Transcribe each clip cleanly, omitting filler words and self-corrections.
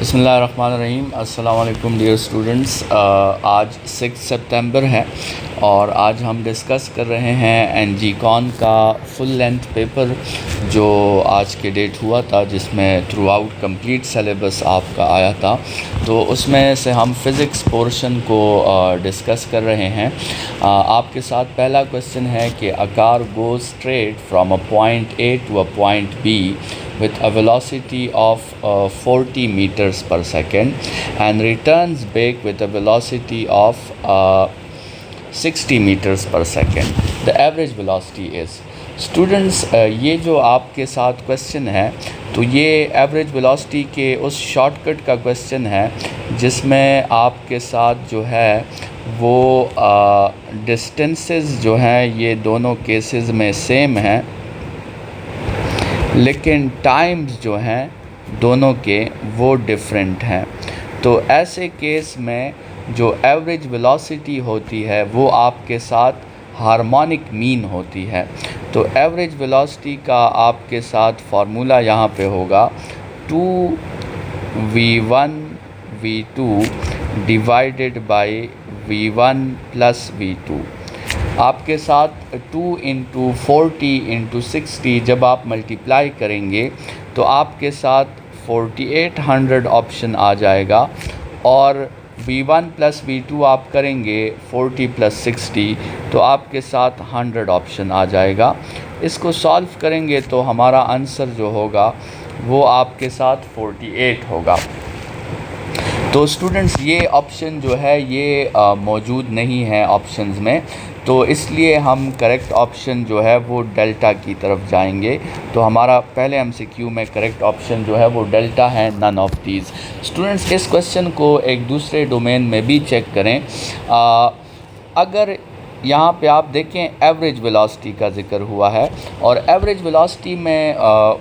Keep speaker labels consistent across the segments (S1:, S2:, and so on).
S1: बिस्मिल्लाहिर्रहमानिर्रहीम। अस्सलाम वालेकुम डियर स्टूडेंट्स। आज 6 सितंबर है और आज हम डिस्कस कर रहे हैं एनजी कॉन का फुल लेंथ पेपर जो आज के डेट हुआ था, जिसमें थ्रू आउट कंप्लीट सिलेबस आपका आया था। तो उसमें से हम फ़िज़िक्स पोर्शन को डिस्कस कर रहे हैं। आपके साथ पहला क्वेश्चन है कि a car goes straight from a point A to a point B with a velocity of 40 meters per second and returns back with a velocity of 60 meters per second. The average velocity is. Students, ये जो आपके साथ question है तो ये average velocity के उस shortcut का क्वेश्चन है जिसमें आपके साथ जो है वो डिस्टेंसेस जो हैं ये दोनों केसेस में सेम हैं, लेकिन टाइम्स जो हैं दोनों के वो डिफरेंट हैं। तो ऐसे केस में जो एवरेज वेलोसिटी होती है वो आपके साथ हार्मोनिक मीन होती है। तो एवरेज वेलोसिटी का आपके साथ फार्मूला यहाँ पे होगा 2v1 v2 divided by v1 plus v2। आपके साथ 2 इंटू 40 इंटू 60 जब आप मल्टीप्लाई करेंगे तो आपके साथ 4800 ऑप्शन आ जाएगा, और v1 प्लस v2 आप करेंगे 40 प्लस 60 तो आपके साथ 100 ऑप्शन आ जाएगा। इसको सॉल्व करेंगे तो हमारा आंसर जो होगा वो आपके साथ 48 होगा। तो स्टूडेंट्स ये ऑप्शन जो है ये मौजूद नहीं है ऑप्शंस में, तो इसलिए हम करेक्ट ऑप्शन जो है वो डेल्टा की तरफ जाएंगे। तो हमारा पहले एमसीक्यू में करेक्ट ऑप्शन जो है वो डेल्टा है, नन ऑफ दीज। स्टूडेंट्स इस क्वेश्चन को एक दूसरे डोमेन में भी चेक करें। अगर यहाँ पे आप देखें एवरेज वेलोसिटी का ज़िक्र हुआ है, और एवरेज वेलोसिटी में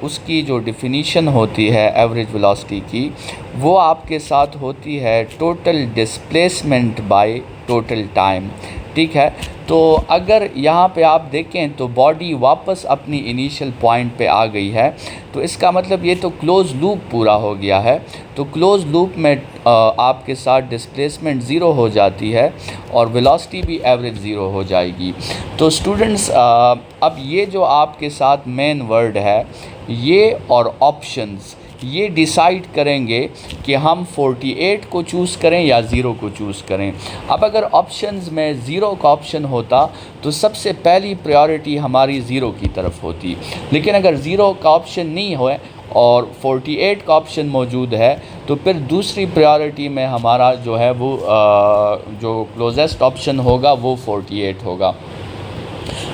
S1: उसकी जो डिफिनीशन होती है एवरेज वेलोसिटी की वो आपके साथ होती है total displacement by total time. ठीक है, तो अगर यहाँ पे आप देखें तो बॉडी वापस अपनी इनिशियल पॉइंट पे आ गई है, तो इसका मतलब ये तो क्लोज़ लूप पूरा हो गया है। तो क्लोज़ लूप में आपके साथ डिस्प्लेसमेंट ज़ीरो हो जाती है और वेलोसिटी भी एवरेज ज़ीरो हो जाएगी। तो स्टूडेंट्स, अब ये जो आपके साथ मेन वर्ड है ये और ऑप्शंस ये डिसाइड करेंगे कि हम 48 को चूज़ करें या ज़ीरो को चूज़ करें। अब अगर ऑप्शंस में ज़ीरो का ऑप्शन होता तो सबसे पहली प्रायोरिटी हमारी ज़ीरो की तरफ होती, लेकिन अगर ज़ीरो का ऑप्शन नहीं हो और 48 का ऑप्शन मौजूद है तो फिर दूसरी प्रायोरिटी में हमारा जो है वो जो क्लोजेस्ट ऑप्शन होगा वो 48 होगा।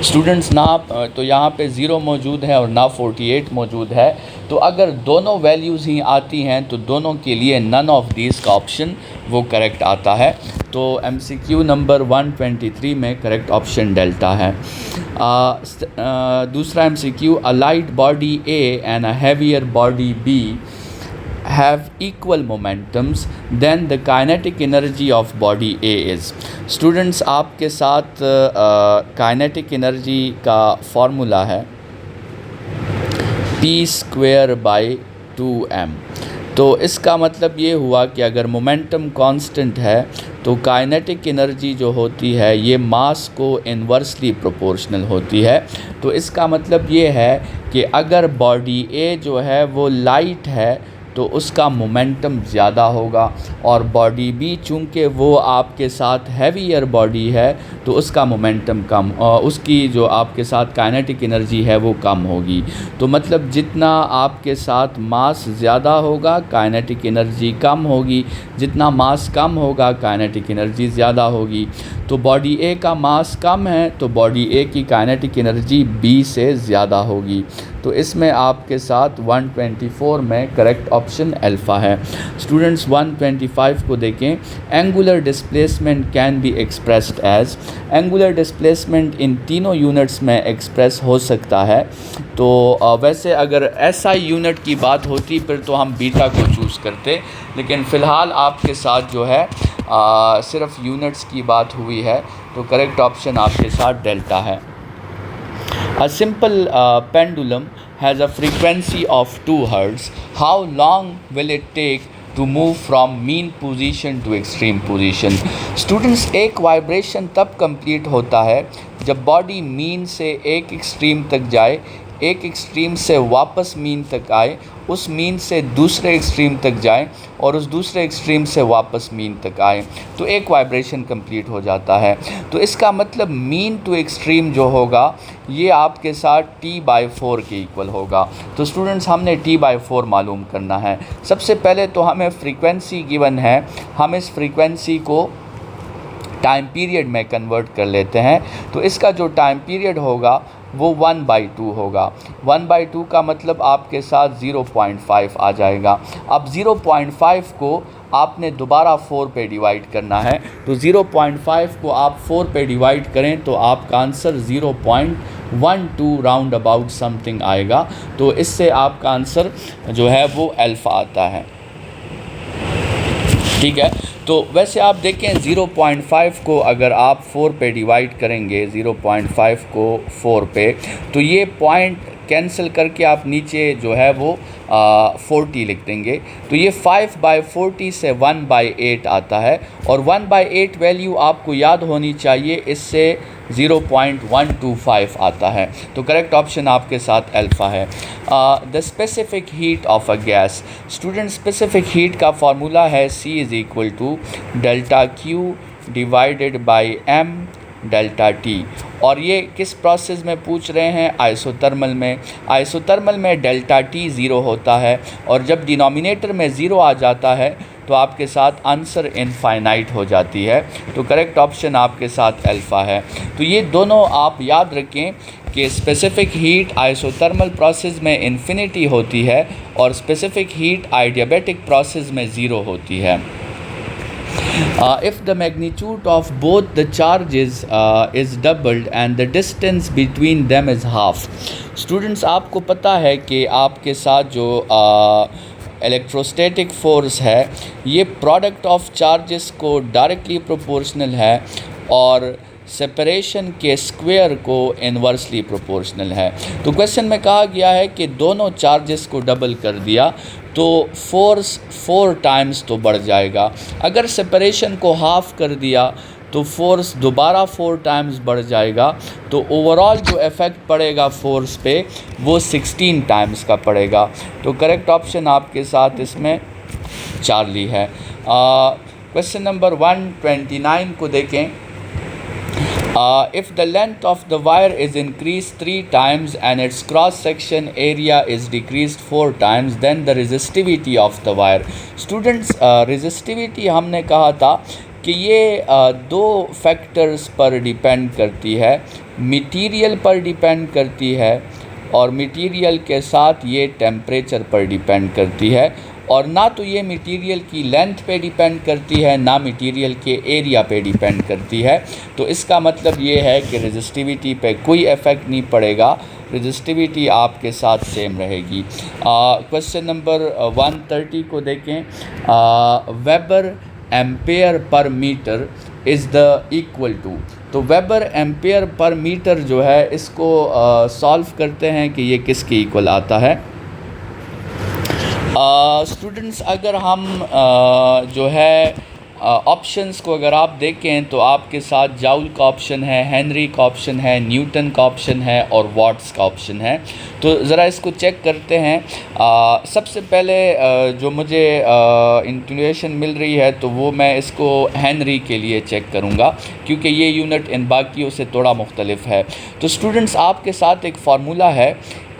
S1: स्टूडेंट्स, ना तो यहाँ पे ज़ीरो मौजूद है और ना 48 मौजूद है, तो अगर दोनों वैल्यूज़ ही आती हैं तो दोनों के लिए नन ऑफ दीज का ऑप्शन वो करेक्ट आता है। तो एमसीक्यू नंबर 123 में करेक्ट ऑप्शन डेल्टा है। दूसरा MCQ, a light body A and a heavier body B have equal momentums, then the kinetic energy of body A is. Students, आपके साथ kinetic energy का फॉर्मूला है P²/2m। तो इसका मतलब ये हुआ कि अगर मोमेंटम कांस्टेंट है तो काइनेटिक एनर्जी जो होती है ये मास को इन्वर्सली प्रोपोर्शनल होती है। तो इसका मतलब ये है कि अगर बॉडी ए जो है वो लाइट है तो उसका मोमेंटम ज़्यादा होगा, और बॉडी बी चूँकि वो आपके साथ हैवियर बॉडी है तो उसका मोमेंटम कम, उसकी जो आपके साथ काइनेटिक एनर्जी है वो कम होगी। तो मतलब जितना आपके साथ मास ज़्यादा होगा काइनेटिक एनर्जी कम होगी, जितना मास कम होगा काइनेटिक एनर्जी ज़्यादा होगी। तो बॉडी ए का मास कम है तो बॉडी ए की काइनेटिक एनर्जी बी से ज़्यादा होगी। तो इसमें आपके साथ 124 में करेक्ट ऑप्शन अल्फ़ा है। स्टूडेंट्स, 125 को देखें। Angular displacement can be expressed as. Angular displacement इन तीनों यूनिट्स में एक्सप्रेस हो सकता है। तो वैसे अगर एसआई यूनिट की बात होती फिर तो हम बीटा को चूज़ करते, लेकिन फ़िलहाल आपके साथ जो है सिर्फ यूनिट्स की बात हुई है, तो करेक्ट ऑप्शन आपके साथ डेल्टा है। A simple pendulum has a frequency of 2 Hz. How long will it take to move from mean position to extreme position. Students, एक वाइब्रेशन तब कंप्लीट होता है जब बॉडी मीन से एक एक्सट्रीम तक जाए, एक एक्सट्रीम से वापस मीन तक आए, उस मीन से दूसरे एक्सट्रीम तक जाए और उस दूसरे एक्सट्रीम से वापस मीन तक आए, तो एक वाइब्रेशन कंप्लीट हो जाता है। तो इसका मतलब मीन टू एक्सट्रीम जो होगा ये आपके साथ T/4 के इक्वल होगा। तो स्टूडेंट्स, हमने T/4 मालूम करना है। सबसे पहले तो हमें फ्रीक्वेंसी गिवन है, हम इस फ्रीक्वेंसी को टाइम पीरियड में कन्वर्ट कर लेते हैं। तो इसका जो टाइम पीरियड होगा वो 1/2 होगा। 1/2 का मतलब आपके साथ 0.5 आ जाएगा। अब 0.5 को आपने दोबारा 4 पे डिवाइड करना है, तो 0.5 को आप 4 पे डिवाइड करें तो आपका आंसर 0.12 राउंड अबाउट समथिंग आएगा। तो इससे आपका आंसर जो है वो अल्फ़ा आता है। ठीक है, तो वैसे आप देखें 0.5 को अगर आप 4 पे डिवाइड करेंगे, 0.5 को 4 पे, तो ये पॉइंट कैंसिल करके आप नीचे जो है वो 40 लिख देंगे। तो ये 5/40 से 1/8 आता है और 1/8 वैल्यू आपको याद होनी चाहिए, इससे 0.125 आता है। तो करेक्ट ऑप्शन आपके साथ अल्फ़ा है। The specific heat of a gas. Student, specific heat का फार्मूला है C = ΔQ divided by M ΔT। और ये किस प्रोसेस में पूछ रहे हैं? आइसोथर्मल में। आइसोथर्मल में ΔT 0 होता है और जब डिनोमिनेटर में 0 आ जाता है तो आपके साथ आंसर इनफाइनाइट हो जाती है। तो करेक्ट ऑप्शन आपके साथ अल्फ़ा है। तो ये दोनों आप याद रखें कि स्पेसिफिक हीट आइसोथर्मल प्रोसेस में इन्फिनिटी होती है और स्पेसिफिक हीट आडियाबैटिक प्रोसेस में 0 होती है। If the magnitude of both the charges is doubled and the distance between them is half. Students, आपको पता है कि आपके साथ जो इलेक्ट्रोस्टैटिक फोर्स है ये प्रोडक्ट ऑफ चार्जेस को डायरेक्टली प्रोपोर्शनल है और सेपरेशन के स्क्वायर को इन्वर्सली प्रोपोर्शनल है। तो क्वेश्चन में कहा गया है कि दोनों चार्जेस को डबल कर दिया तो फोर्स 4 टाइम्स तो बढ़ जाएगा। अगर सेपरेशन को हाफ कर दिया तो फोर्स दोबारा 4 टाइम्स बढ़ जाएगा। तो ओवरऑल जो इफ़ेक्ट पड़ेगा फोर्स पे वो 16 टाइम्स का पड़ेगा। तो करेक्ट ऑप्शन आपके साथ इसमें चार्ली है। क्वेश्चन नंबर 129 को देखें। If the length of the wire is increased 3 times and its cross section area is decreased 4 times, then the resistivity of the wire. Students, resistivity हमने कहा था कि ये 2 फैक्टर्स पर डिपेंड करती है। मटेरियल पर डिपेंड करती है और मटेरियल के साथ ये टेम्परेचर पर डिपेंड करती है और ना तो ये मटेरियल की लेंथ पे डिपेंड करती है ना मटेरियल के एरिया पे डिपेंड करती है। तो इसका मतलब ये है कि रेजिस्टिविटी पे कोई इफ़ेक्ट नहीं पड़ेगा, रेजिस्टिविटी आपके साथ सेम रहेगी। क्वेश्चन नंबर 130 को देखें। Weber ampere per metre is the equal to. तो वेबर एम्पेयर पर मीटर जो है इसको सॉल्व करते हैं कि ये किसके इक्वल आता है। स्टूडेंट्स, अगर हम जो है ऑप्शंस को अगर आप देखें तो आपके साथ जाउल का ऑप्शन है, हेनरी का ऑप्शन है, न्यूटन का ऑप्शन है और वाट्स का ऑप्शन है। तो ज़रा इसको चेक करते हैं। सबसे पहले जो मुझे इंट्यूशन मिल रही है तो वो मैं इसको हेनरी के लिए चेक करूँगा क्योंकि ये यूनिट इन बाकियों से थोड़ा मुख्तलिफ है। तो स्टूडेंट्स, आपके साथ एक फार्मूला है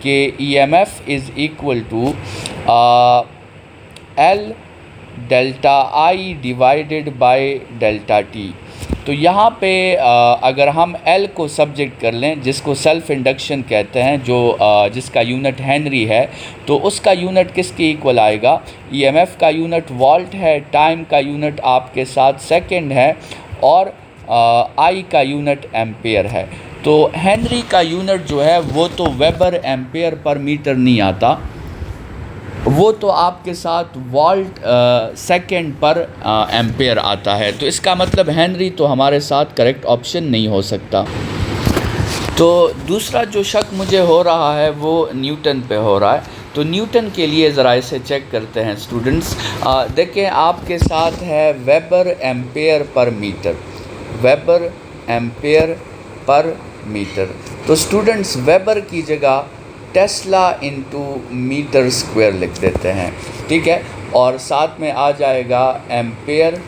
S1: कि EMF is equal to L delta I divided by delta T। तो यहाँ पे अगर हम L को सब्जेक्ट कर लें जिसको सेल्फ इंडक्शन कहते हैं, जो जिसका यूनिट हेनरी है, तो उसका यूनिट किसके इक्वल आएगा? EMF का यूनिट वॉल्ट है, टाइम का यूनिट आपके साथ सेकंड है और I का यूनिट एम्पेयर है। तो हेनरी का यूनिट जो है वो तो वेबर एम्पेयर पर मीटर नहीं आता, वो तो आपके साथ वॉल्ट सेकंड पर एम्पेयर आता है। तो इसका मतलब हेनरी तो हमारे साथ करेक्ट ऑप्शन नहीं हो सकता। तो दूसरा जो शक मुझे हो रहा है वो न्यूटन पे हो रहा है। तो न्यूटन के लिए ज़रा इसे चेक करते हैं स्टूडेंट्स। देखें आपके साथ है weber ampere per metre, weber ampere per metre. तो स्टूडेंट्स वेबर की जगह टेस्ला इंटू मीटर स्क्वायर लिख देते हैं, ठीक है, और साथ में आ जाएगा एम्पेयर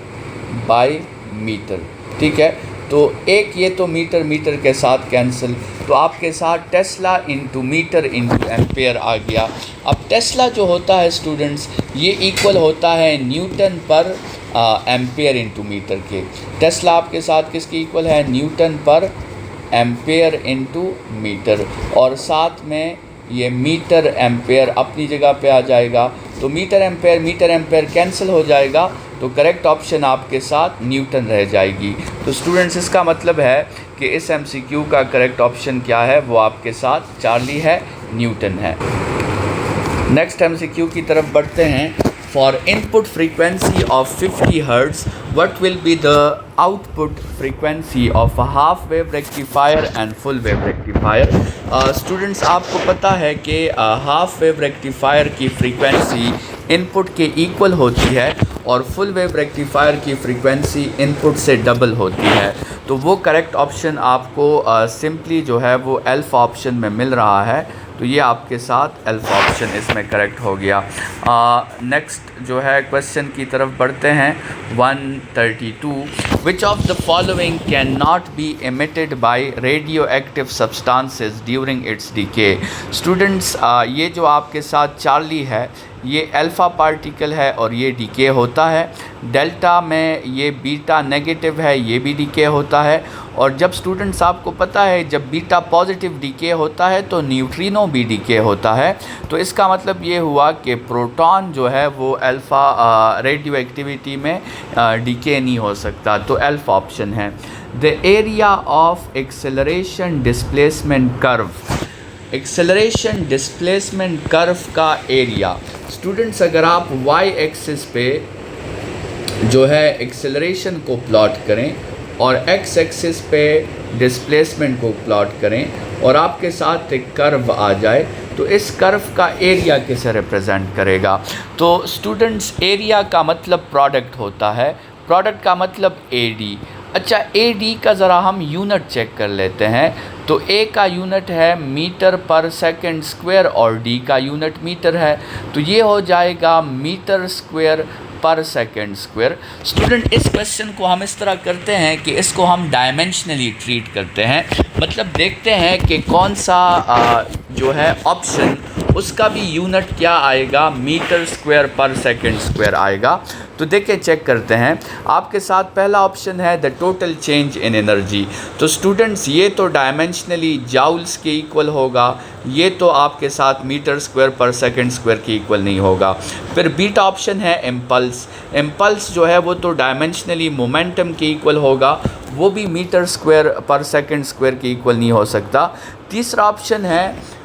S1: बाय मीटर, ठीक है। तो एक ये तो मीटर मीटर के साथ कैंसिल, तो आपके साथ tesla into metre into ampere आ गया। अब टेस्ला जो होता है स्टूडेंट्स ये इक्वल होता है newton per ampere into metre के। टेस्ला आपके साथ किसकी इक्वल है? Newton per ampere into metre, और साथ में ये मीटर एम्पेयर अपनी जगह पे आ जाएगा। तो मीटर एम्पेयर कैंसिल हो जाएगा, तो करेक्ट ऑप्शन आपके साथ न्यूटन रह जाएगी। तो स्टूडेंट्स इसका मतलब है कि इस एमसीक्यू का करेक्ट ऑप्शन क्या है? वो आपके साथ चार्ली है, न्यूटन है। नेक्स्ट एमसीक्यू की तरफ बढ़ते हैं। For input frequency of 50 hertz what will be the output frequency of a half wave rectifier and full wave rectifier? Students आपको पता है कि हाफ वेव रेक्टिफायर की फ्रीक्वेंसी इनपुट के इक्वल होती है और फुल वेव रेक्टिफायर की फ्रीक्वेंसी इनपुट से डबल होती है। तो वो करेक्ट ऑप्शन आपको सिंपली जो है वो अल्फ़ा ऑप्शन में मिल रहा है। तो ये आपके साथ अल्फ़ा ऑप्शन इसमें करेक्ट हो गया। नेक्स्ट जो है क्वेश्चन की तरफ बढ़ते हैं। 132 which of the following can not be emitted by radio active substances during its decay? Students ये जो आपके साथ चार्ली है ये अल्फ़ा पार्टिकल है और ये डीके होता है। डेल्टा में ये बीटा नेगेटिव है, ये भी डीके होता है। और जब स्टूडेंट्स आपको पता है जब बीटा पॉजिटिव डीके होता है तो न्यूट्रिनो भी डीके होता है। तो इसका मतलब ये हुआ कि प्रोटॉन जो है वो अल्फ़ा रेडियो एक्टिविटी में डीके नहीं हो सकता। तो अल्फ़ा ऑप्शन है। The area of acceleration displacement curve, acceleration displacement curve का एरिया स्टूडेंट्स अगर आप वाई एक्सिस पे जो है एक्सेलरेशन को प्लॉट करें और एक्स एक्सिस पे डिस्प्लेसमेंट को प्लॉट करें और आपके साथ एक कर्व आ जाए तो इस कर्व का एरिया किसे रिप्रेजेंट करेगा? तो स्टूडेंट्स एरिया का मतलब प्रोडक्ट होता है, प्रोडक्ट का मतलब एडी। अच्छा एडी का ज़रा हम यूनिट चेक कर लेते हैं। तो ए का यूनिट है मीटर पर सेकंड स्क्वायर और डी का यूनिट मीटर है। तो ये हो जाएगा मीटर स्क्वायर पर सेकंड स्क्वायर। स्टूडेंट इस क्वेश्चन को हम इस तरह करते हैं कि इसको हम डायमेंशनली ट्रीट करते हैं, मतलब देखते हैं कि कौन सा जो है ऑप्शन उसका भी यूनिट क्या आएगा, मीटर स्क्वायर पर सेकंड स्क्वायर आएगा। तो देखिए चेक करते हैं। आपके साथ पहला ऑप्शन है the total change in energy. तो स्टूडेंट्स ये तो डायमेंशनली जाउल्स के इक्वल होगा, ये तो आपके साथ मीटर स्क्वायर पर सेकंड स्क्वायर के इक्वल नहीं होगा। फिर बीटा ऑप्शन है इम्पल्स, इम्पल्स जो है वो तो डायमेंशनली मोमेंटम के इक्वल होगा, वो भी मीटर स्क्वायर पर सेकंड स्क्वायर के इक्वल नहीं हो सकता। तीसरा ऑप्शन है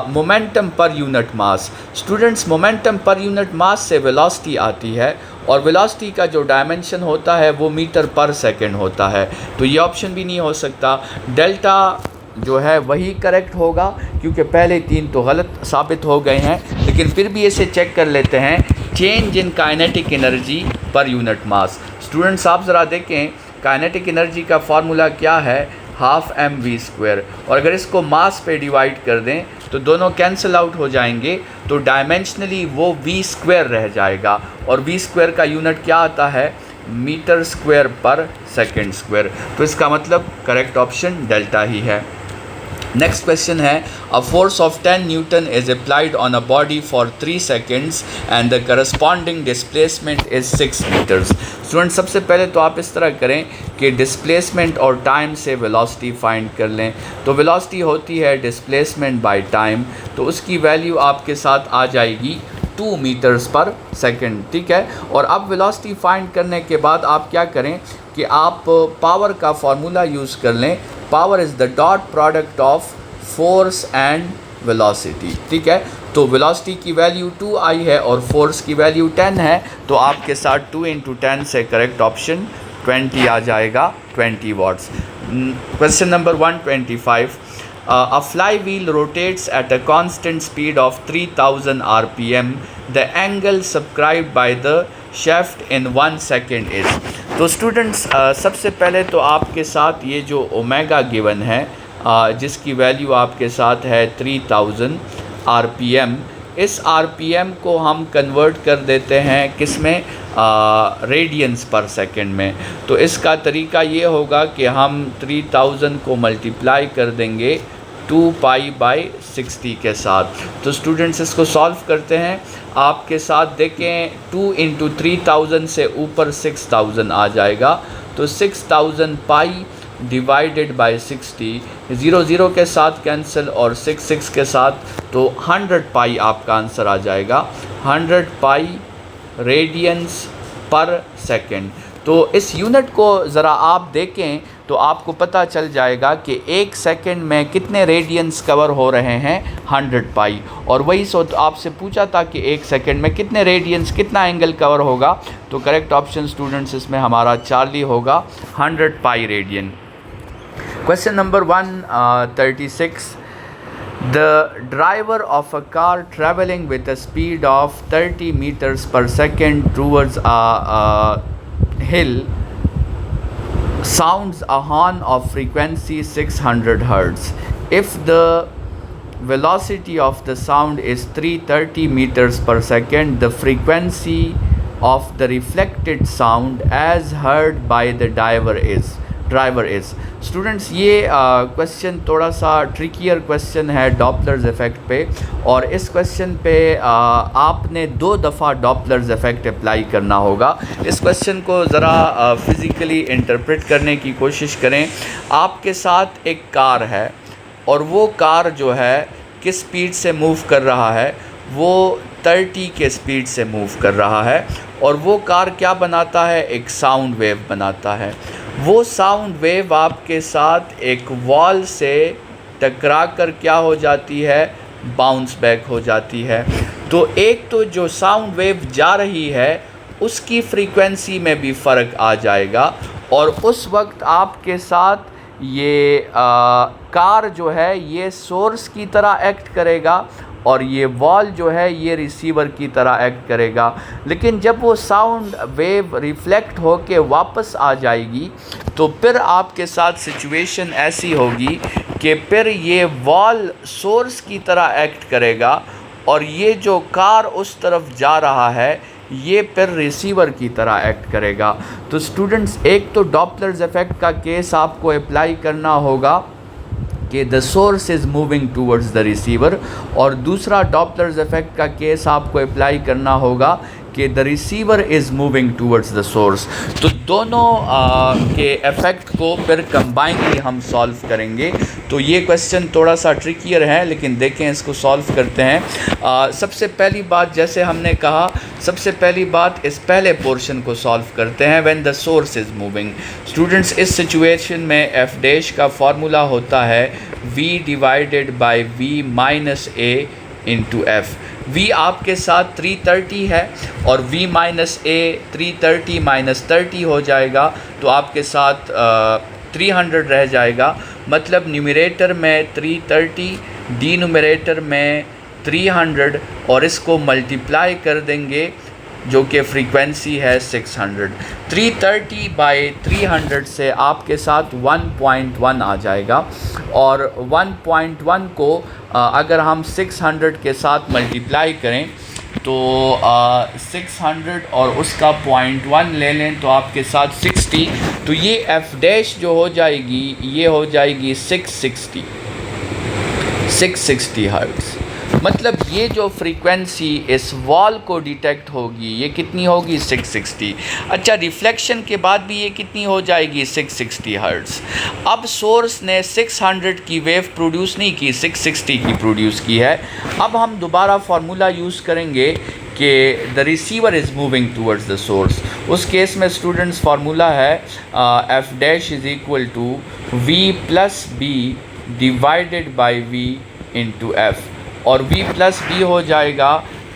S1: momentum per unit mass. Students momentum per unit mass से वेलोसिटी आती है और वेलोसिटी का जो डायमेंशन होता है वो मीटर पर सेकंड होता है। तो ये ऑप्शन भी नहीं हो सकता। डेल्टा जो है वही करेक्ट होगा क्योंकि पहले तीन तो गलत साबित हो गए हैं, लेकिन फिर भी इसे चेक कर लेते हैं। Change in kinetic energy per unit mass. Students आप ज़रा देखें काइनेटिक एनर्जी का फार्मूला क्या है, हाफ एम वी स्क्वायर, और अगर इसको मास पे डिवाइड कर दें तो दोनों कैंसिल आउट हो जाएंगे, तो डायमेंशनली वो वी स्क्वायर रह जाएगा और वी स्क्वायर का यूनिट क्या आता है, मीटर स्क्वायर पर सेकंड स्क्वायर। तो इसका मतलब करेक्ट ऑप्शन डेल्टा ही है। नेक्स्ट क्वेश्चन है a force of 10 newton is applied on a body for 3 seconds and the corresponding displacement is 6 metres. Student सबसे पहले तो आप इस तरह करें कि डिस्प्लेसमेंट और टाइम से वेलोसिटी फाइंड कर लें। तो वेलोसिटी होती है डिस्प्लेसमेंट बाय टाइम, तो उसकी वैल्यू आपके साथ आ जाएगी 2 मीटर्स पर सेकेंड, ठीक है। और अब वेलोसिटी फाइंड करने के बाद आप क्या करें कि आप पावर का फार्मूला यूज़ कर लें। Power is the dot product of force and velocity, ठीक है। तो वेलोसिटी की वैल्यू 2 आई है और फोर्स की वैल्यू 10 है, तो आपके साथ 2 × 10 से करेक्ट ऑप्शन 20 आ जाएगा, 20 watts. Question number 125 a flywheel rotates at a constant speed of 3000 rpm. The angle subscribed by the shaft in 1 second is. तो स्टूडेंट्स सबसे पहले तो आपके साथ ये जो ओमेगा गिवन है जिसकी वैल्यू आपके साथ है 3000 rpm, इस rpm को हम कन्वर्ट कर देते हैं किस में, रेडियंस पर सेकंड में। तो इसका तरीका ये होगा कि हम 3000 को मल्टीप्लाई कर देंगे 2 पाई बाई 60 के साथ। तो स्टूडेंट्स इसको सॉल्व करते हैं। आपके साथ देखें 2 इंटू 3000 से ऊपर 6000 आ जाएगा, तो 6000 पाई डिवाइडेड बाई 60, 0 0 के साथ कैंसिल और 6 6 के साथ, तो 100 पाई आपका आंसर आ जाएगा, 100 पाई रेडियंस पर सेकंड। तो इस यूनिट को ज़रा आप देखें तो आपको पता चल जाएगा कि 1 सेकंड में कितने रेडियंस कवर हो रहे हैं, 100 पाई। और वही आपसे पूछा था कि 1 सेकंड में कितने रेडियंस, कितना एंगल कवर होगा, तो करेक्ट ऑप्शन स्टूडेंट्स इसमें हमारा चार्ली होगा, 100 pi radian. Question number 136, The driver of a car traveling with a speed of 30 meters per second towards a hill sounds a horn of frequency 600 Hz. If the velocity of the sound is 330 meters per second, the frequency of the reflected sound as heard by the driver is. Students ये question थोड़ा सा trickier question है Doppler's effect पे, और इस question पे आपने 2 दफ़ा डॉपलर्स इफ़ेक्ट अप्लाई करना होगा। इस क्वेश्चन को ज़रा फिज़िकली इंटरप्रेट करने की कोशिश करें। आपके साथ एक कार है और वो कार जो है किस स्पीड से मूव कर रहा है, वो 30 के स्पीड से मूव कर रहा है, और वो कार क्या बनाता है, एक साउंड वेव बनाता है। वो साउंड वेव आपके साथ एक वॉल से टकरा कर क्या हो जाती है, बाउंस बैक हो जाती है। तो एक तो जो साउंड वेव जा रही है उसकी फ्रीक्वेंसी में भी फ़र्क आ जाएगा, और उस वक्त आपके साथ ये कार जो है ये सोर्स की तरह एक्ट करेगा, और ये वॉल जो है ये रिसीवर की तरह एक्ट करेगा। लेकिन जब वो साउंड वेव रिफ्लेक्ट होके वापस आ जाएगी तो फिर आपके साथ सिचुएशन ऐसी होगी कि फिर ये वॉल सोर्स की तरह एक्ट करेगा, और ये जो कार उस तरफ जा रहा है ये फिर रिसीवर की तरह एक्ट करेगा। तो स्टूडेंट्स एक तो डॉपलर्स इफ़ेक्ट का केस आपको अप्लाई करना होगा कि the source is moving towards the receiver, और दूसरा डॉपलर्स इफ़ेक्ट का केस आपको अप्लाई करना होगा कि the receiver is moving towards the source. तो दोनों के इफ़ेक्ट को फिर कंबाइनली हम सॉल्व करेंगे। तो ये क्वेश्चन थोड़ा सा ट्रिकियर है, लेकिन देखें इसको सॉल्व करते हैं। सबसे पहली बात, जैसे हमने कहा, सबसे पहली बात इस पहले पोर्शन को सॉल्व करते हैं, when the source is moving. Students इस सिचुएशन में एफ डैश का फार्मूला होता है v divided by v minus a into F. v आपके साथ 330 है और v माइनस a 330 माइनस 30 हो जाएगा, तो आपके साथ 300 रह जाएगा। मतलब न्यूमरेटर में 330, डिनोमिनेटर में 300, और इसको मल्टीप्लाई कर देंगे जो कि फ्रीक्वेंसी है 600। 330 बाई 300 से आपके साथ 1.1 आ जाएगा, और 1.1 को अगर हम 600 के साथ मल्टीप्लाई करें तो 600 और उसका 0.1 ले लें तो आपके साथ 60। तो ये एफ डैश जो हो जाएगी ये हो जाएगी 660 हर्ट्ज़। मतलब ये जो फ्रीक्वेंसी इस वॉल को डिटेक्ट होगी ये कितनी होगी, 660। अच्छा, रिफ्लेक्शन के बाद भी ये कितनी हो जाएगी, 660 हर्ट्ज़। अब सोर्स ने 600 की वेव प्रोड्यूस नहीं की, 660 की प्रोड्यूस की है। अब हम दोबारा फार्मूला यूज़ करेंगे कि the receiver is moving towards the source. उस केस में स्टूडेंट्स फार्मूला है F dash is equal to V plus B divided by V into F, और v प्लस बी हो जाएगा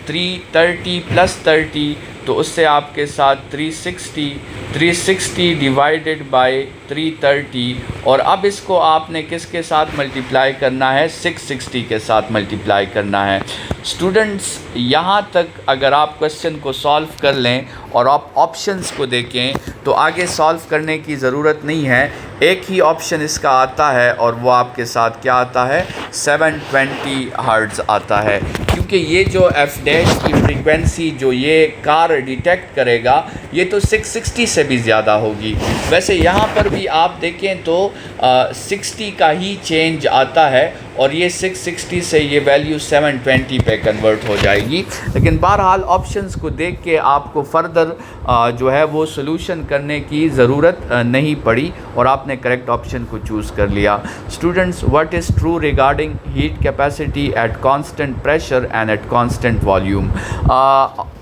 S1: 330 प्लस 30 तो उससे आपके साथ 360 डिवाइडेड बाय 330, और अब इसको आपने किसके साथ मल्टीप्लाई करना है, 660 के साथ मल्टीप्लाई करना है। स्टूडेंट्स यहाँ तक अगर आप क्वेश्चन को सॉल्व कर लें और आप ऑप्शंस को देखें तो आगे सॉल्व करने की ज़रूरत नहीं है। एक ही ऑप्शन इसका आता है और वो आपके साथ क्या आता है, 720 हर्ट्ज़ आता है, क्योंकि ये जो एफ डैश की फ्रीक्वेंसी जो ये कार डिटेक्ट करेगा ये तो 660 से भी ज़्यादा होगी। वैसे यहाँ पर भी आप देखें तो 60 का ही चेंज आता है और ये 660 से ये वैल्यू 720 पे कन्वर्ट हो जाएगी। लेकिन बहरहाल ऑप्शंस को देख के आपको फ़र्दर जो है वो सोल्यूशन करने की ज़रूरत नहीं पड़ी और आपने करेक्ट ऑप्शन को चूज़ कर लिया। Students, what is true regarding heat capacity at constant pressure and at constant volume.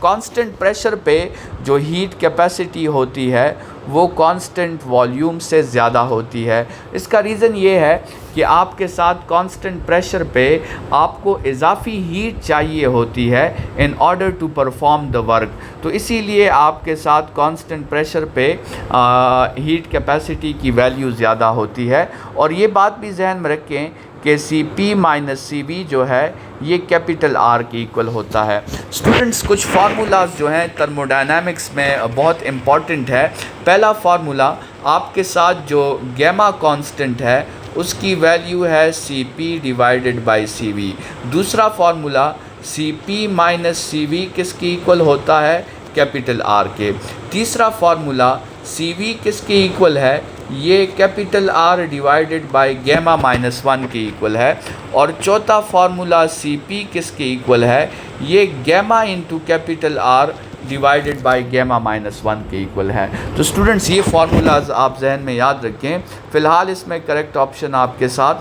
S1: Constant pressure पे जो हीट कैपेसिटी होती है वो कांस्टेंट वॉल्यूम से ज़्यादा होती है। इसका रीज़न ये है कि आपके साथ कांस्टेंट प्रेशर पे आपको इजाफ़ी हीट चाहिए होती है in order to perform the work, तो इसीलिए आपके साथ कांस्टेंट प्रेशर पे हीट कैपेसिटी की वैल्यू ज़्यादा होती है। और ये बात भी जहन में रखें कि Cp माइनस Cv जो है ये कैपिटल R के इक्वल होता है। स्टूडेंट्स, कुछ फार्मूलाज जो हैं थर्मोडायनामिक्स में बहुत इम्पॉर्टेंट है। पहला फार्मूला आपके साथ जो गैमा कांस्टेंट है उसकी वैल्यू है Cp डिवाइडेड बाय Cv। दूसरा फार्मूला Cp माइनस Cv किसके इक्वल होता है, कैपिटल R के। तीसरा फार्मूला Cv किसके इक्वल है, ये capital R divided by gamma minus 1 के इक्वल है। और चौथा फार्मूला Cp किसके इक्वल है, ये gamma into capital R divided by gamma minus 1 के इक्वल है। तो स्टूडेंट्स, ये फार्मूलाज आप जहन में याद रखें। फ़िलहाल इसमें करेक्ट ऑप्शन आपके साथ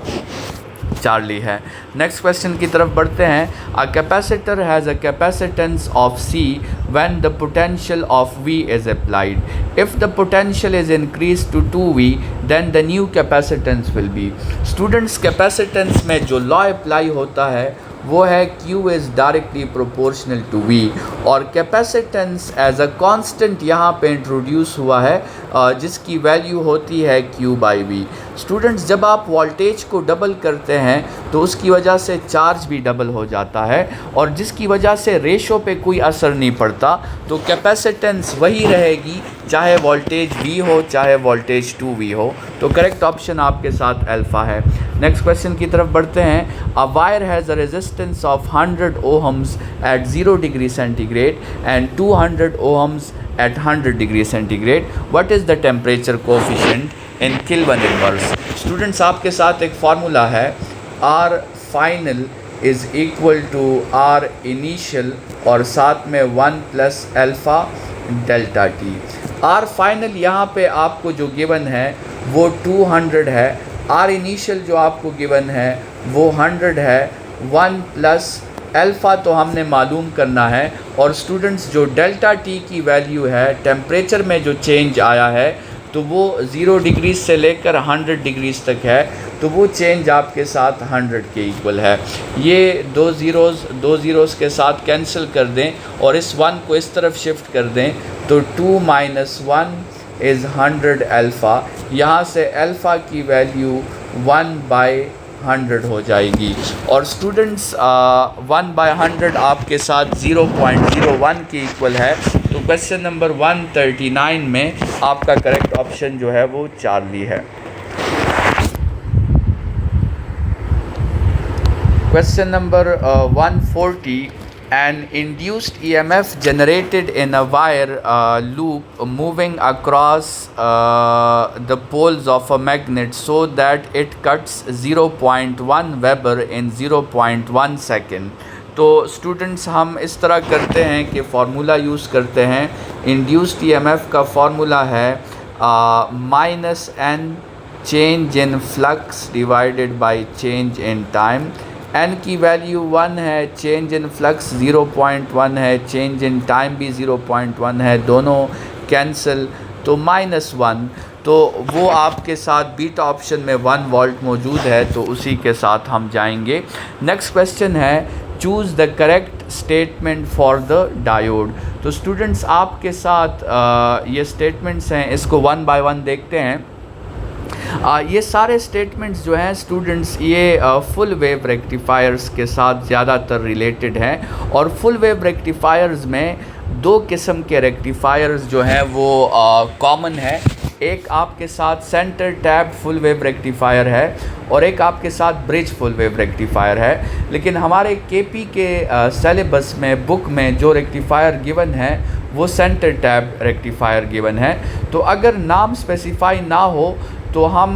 S1: चार्ली है। नेक्स्ट क्वेश्चन की तरफ बढ़ते हैं। A capacitor has a capacitance of C when the potential of V is applied. If the potential is increased to 2V then the new capacitance will be. Students, capacitance में जो law apply होता है वो है Q is directly proportional to V, और capacitance as a constant यहाँ पे introduce हुआ है जिसकी वैल्यू होती है Q बाई V। स्टूडेंट्स, जब आप वोल्टेज को डबल करते हैं तो उसकी वजह से चार्ज भी डबल हो जाता है और जिसकी वजह से रेशो पे कोई असर नहीं पड़ता, तो कैपेसिटेंस वही रहेगी चाहे वोल्टेज V हो चाहे वोल्टेज 2V हो। तो करेक्ट ऑप्शन आपके साथ अल्फ़ा है। नेक्स्ट क्वेश्चन की तरफ बढ़ते हैं। A wire has a resistance of 100 ohms at 0 degree centigrade and 200 ohms at 100 degree centigrade. What is the temperature coefficient in kelvin inverse. Students, आपके साथ एक फार्मूला है, R final is equal to R initial और साथ में 1 plus alpha delta T. R final यहाँ पे आपको जो गिवन है वो 200 है, R इनिशियल जो आपको गिवन है वो 100 है, 1 प्लस अल्फ़ा तो हमने मालूम करना है। और स्टूडेंट्स, जो डेल्टा टी की वैल्यू है, टेम्परेचर में जो चेंज आया है तो वो 0 डिग्री से लेकर 100 डिग्रीज तक है, तो वो चेंज आपके साथ 100 के इक्वल है। ये दो ज़ीरोज़ के साथ कैंसिल कर दें और इस 1 को इस तरफ शिफ्ट कर दें तो 2 माइनस 1 इज़ 100 अल्फ़ा। यहाँ से अल्फ़ा की वैल्यू 1/100 हो जाएगी। और स्टूडेंट्स, 1/100 आपके साथ 0.01 के इक्वल है। तो क्वेश्चन नंबर 139 में आपका करेक्ट ऑप्शन जो है वो चार्ली है। Question number 140। An induced EMF generated in a wire loop moving across the poles of a magnet so that it cuts 0.1 Weber in 0.1 second. तो स्टूडेंट्स, हम इस तरह करते हैं कि फार्मूला यूज़ करते हैं। इंड्यूस्ड EMF का फार्मूला है -n change in flux divided by change in time. n की वैल्यू 1 है, चेंज इन फ्लक्स 0.1 है, चेंज इन टाइम भी 0.1 है, दोनों कैंसिल तो -1। तो वो आपके साथ बीटा ऑप्शन में 1 वोल्ट मौजूद है, तो उसी के साथ हम जाएंगे। नेक्स्ट क्वेश्चन है, choose the correct statement for the diode. तो स्टूडेंट्स आपके साथ ये स्टेटमेंट्स हैं, इसको वन बाय वन देखते हैं। ये सारे स्टेटमेंट्स जो हैं स्टूडेंट्स, ये फुल वेव रेक्टिफायर्स के साथ ज़्यादातर रिलेटेड हैं। और फुल वेव रेक्टिफायर्स में दो किस्म के रेक्टिफायर्स जो हैं वो कॉमन है। एक आपके साथ centre tab full wave rectifier है और एक आपके साथ ब्रिज फुल वेव रेक्टिफायर है। लेकिन हमारे केपी के सिलेबस में, बुक में जो रेक्टिफायर गिवन है वो सेंटर टैब रेक्टिफायर गिवन है। तो अगर नाम स्पेसिफाई ना हो तो हम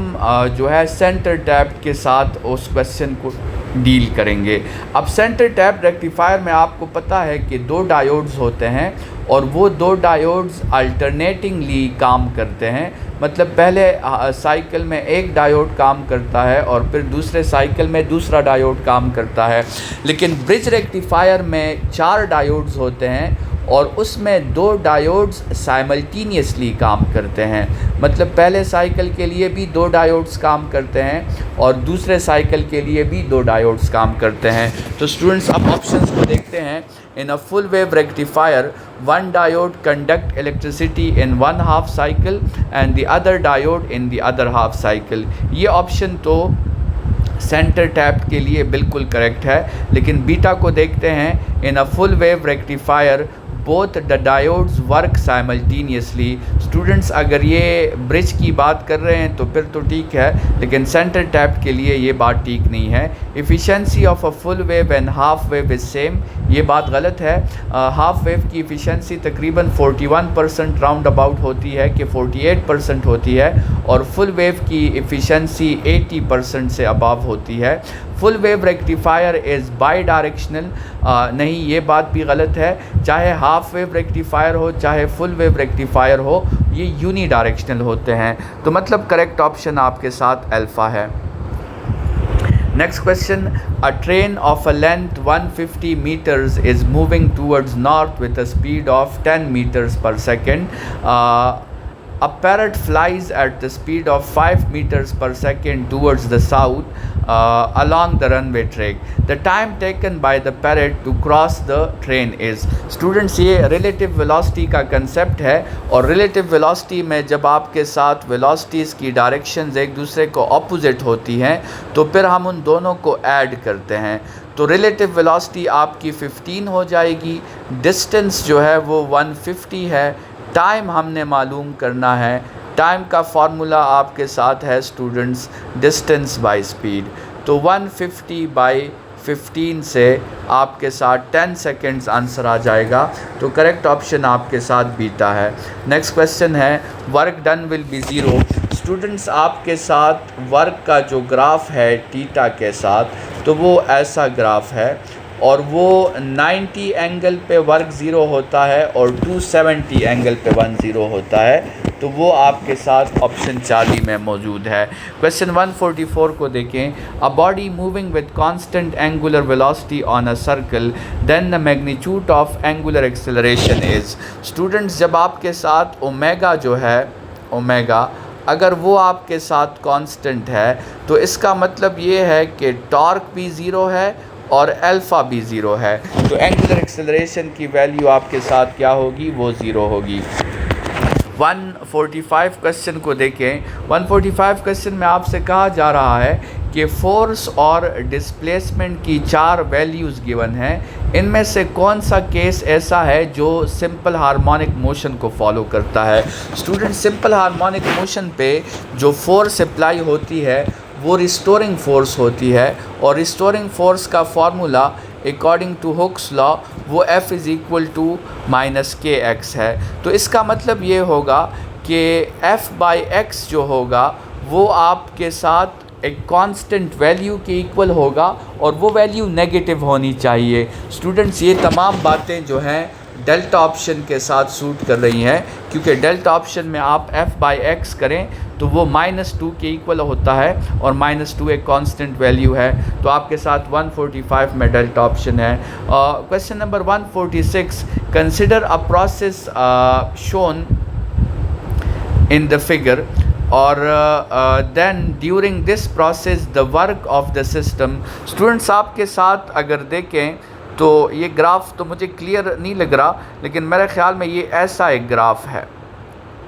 S1: जो है सेंटर टैब के साथ उस क्वेश्चन को डील करेंगे। अब सेंटर टैब रेक्टिफायर में आपको पता है कि दो डायोड्स होते हैं और वो दो डायोड्स अल्टरनेटिंगली काम करते हैं। मतलब पहले साइकिल में एक डायोड काम करता है और फिर दूसरे साइकिल में दूसरा डायोड काम करता है। लेकिन ब्रिज रेक्टिफायर में 4 डायोड्स होते हैं और उसमें 2 डायोड्स साइमल्टेनियसली काम करते हैं। मतलब पहले साइकिल के लिए भी 2 डायोड्स काम करते हैं और दूसरे साइकिल के लिए भी 2 डायोड्स काम करते हैं। तो स्टूडेंट्स अब ऑप्शंस को देखते हैं। In a full wave rectifier, one diode conduct electricity in one half cycle and the other diode in the other half cycle। ये ऑप्शन तो सेंटर टैप के लिए बिल्कुल करेक्ट है। लेकिन बीटा को देखते हैं। In a full wave rectifier both the diodes work simultaneously. Students अगर ये ब्रिज की बात कर रहे हैं तो फिर तो ठीक है, लेकिन सेंटर टैप के लिए ये बात ठीक नहीं है। Efficiency of a full wave and half wave is same, ये बात गलत है। हाफ वेव की इफ़िशेंसी तकरीबन 41% राउंड अबाउट होती है कि 48% होती है और फुल वेव की इफ़िशेंसी 80% से अबव होती है। Full wave rectifier is by directional, नहीं ये बात भी गलत है। चाहे हाफ वेव रेक्टिफायर हो चाहे फुल वेव रेक्टिफायर हो, ये यूनी डायरेक्शनल होते हैं। तो मतलब करेक्ट ऑप्शन आपके साथ अल्फ़ा है। Next question, a train of a length 150 meters is moving towards north with a speed of 10 meters per second। A parrot flies at the speed of 5 meters per second towards the south along the runway track. The time taken by the parrot to cross the train is। Students ये relative velocity का concept है और relative velocity में जब आपके साथ velocities की directions एक दूसरे को ऑपोजिट होती हैं तो फिर हम उन दोनों को ऐड करते हैं। तो रिलेटिव वेलोसिटी आपकी 15 हो जाएगी, डिस्टेंस जो है वो 150 है, टाइम हमने मालूम करना है। टाइम का फार्मूला आपके साथ है स्टूडेंट्स डिस्टेंस बाय स्पीड। तो 150 बाय 15 से आपके साथ 10 सेकेंड्स आंसर आ जाएगा। तो करेक्ट ऑप्शन आपके साथ बीटा है। नेक्स्ट क्वेश्चन है, work done will be zero. Students आपके साथ वर्क का जो ग्राफ है थीटा के साथ, तो वो ऐसा ग्राफ है और वो 90 एंगल पे वर्क 0 होता है और 270 एंगल पे 10 होता है। तो वो आपके साथ ऑप्शन 40 में मौजूद है। क्वेश्चन 144 को देखें। A body moving with constant angular velocity on a circle, then the magnitude of angular acceleration is. Students जब आपके साथ ओमेगा जो है, ओमेगा अगर वो आपके साथ कांस्टेंट है तो इसका मतलब ये है कि टॉर्क भी 0 है और अल्फ़ा भी 0 है। तो एंगुलर एक्सेलरेशन की वैल्यू आपके साथ क्या होगी, वो 0 होगी। 145 क्वेश्चन को देखें। 145 क्वेश्चन में आपसे कहा जा रहा है कि फोर्स और डिस्प्लेसमेंट की 4 वैल्यूज़ गिवन हैं। इनमें से कौन सा केस ऐसा है जो सिंपल हार्मोनिक मोशन को फॉलो करता है। स्टूडेंट सिंपल हार्मोनिक मोशन पे जो फोर्स अप्लाई होती है वो रिस्टोरिंग फोर्स होती है और रिस्टोरिंग फोर्स का formula according to Hooke's law वो F is equal to minus K X है। तो इसका मतलब ये होगा कि F बाई एक्स जो होगा वो आपके साथ एक कांस्टेंट वैल्यू के इक्वल होगा और वो वैल्यू नेगेटिव होनी चाहिए। स्टूडेंट्स ये तमाम बातें जो हैं डेल्टा ऑप्शन के साथ सूट कर रही हैं, क्योंकि डेल्टा ऑप्शन में आप F बाई एक्स करें तो वो -2 के इक्वल होता है और -2 एक कांस्टेंट वैल्यू है। तो आपके साथ 145 में डेल्टा ऑप्शन है। Question number 146, consider a process shown in the figure और then during this process the work of the system. Students आपके साथ अगर देखें तो ये ग्राफ तो मुझे क्लियर नहीं लग रहा, लेकिन मेरे ख़्याल में ये ऐसा एक ग्राफ है,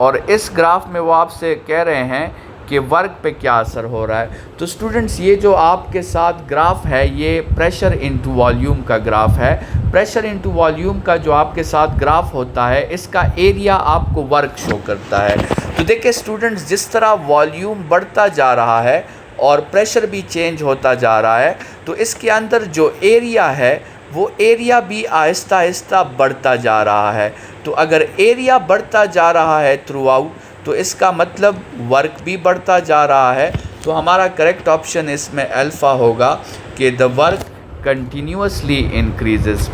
S1: और इस ग्राफ में वो आपसे कह रहे हैं कि वर्क पे क्या असर हो रहा है। तो स्टूडेंट्स, ये जो आपके साथ ग्राफ है ये प्रेशर इनटू वॉल्यूम का ग्राफ है। प्रेशर इनटू वॉल्यूम का जो आपके साथ ग्राफ होता है, इसका एरिया आपको वर्क शो करता है। तो देखिए स्टूडेंट्स, जिस तरह वॉल्यूम बढ़ता जा रहा है और प्रेशर भी चेंज होता जा रहा है, तो इसके अंदर जो एरिया है वो एरिया भी आहिस्ता आहिस्ता बढ़ता जा रहा है। तो अगर एरिया बढ़ता जा रहा है थ्रू आउट, तो इसका मतलब वर्क भी बढ़ता जा रहा है। तो हमारा करेक्ट ऑप्शन इसमें अल्फ़ा होगा कि the work continuously increases.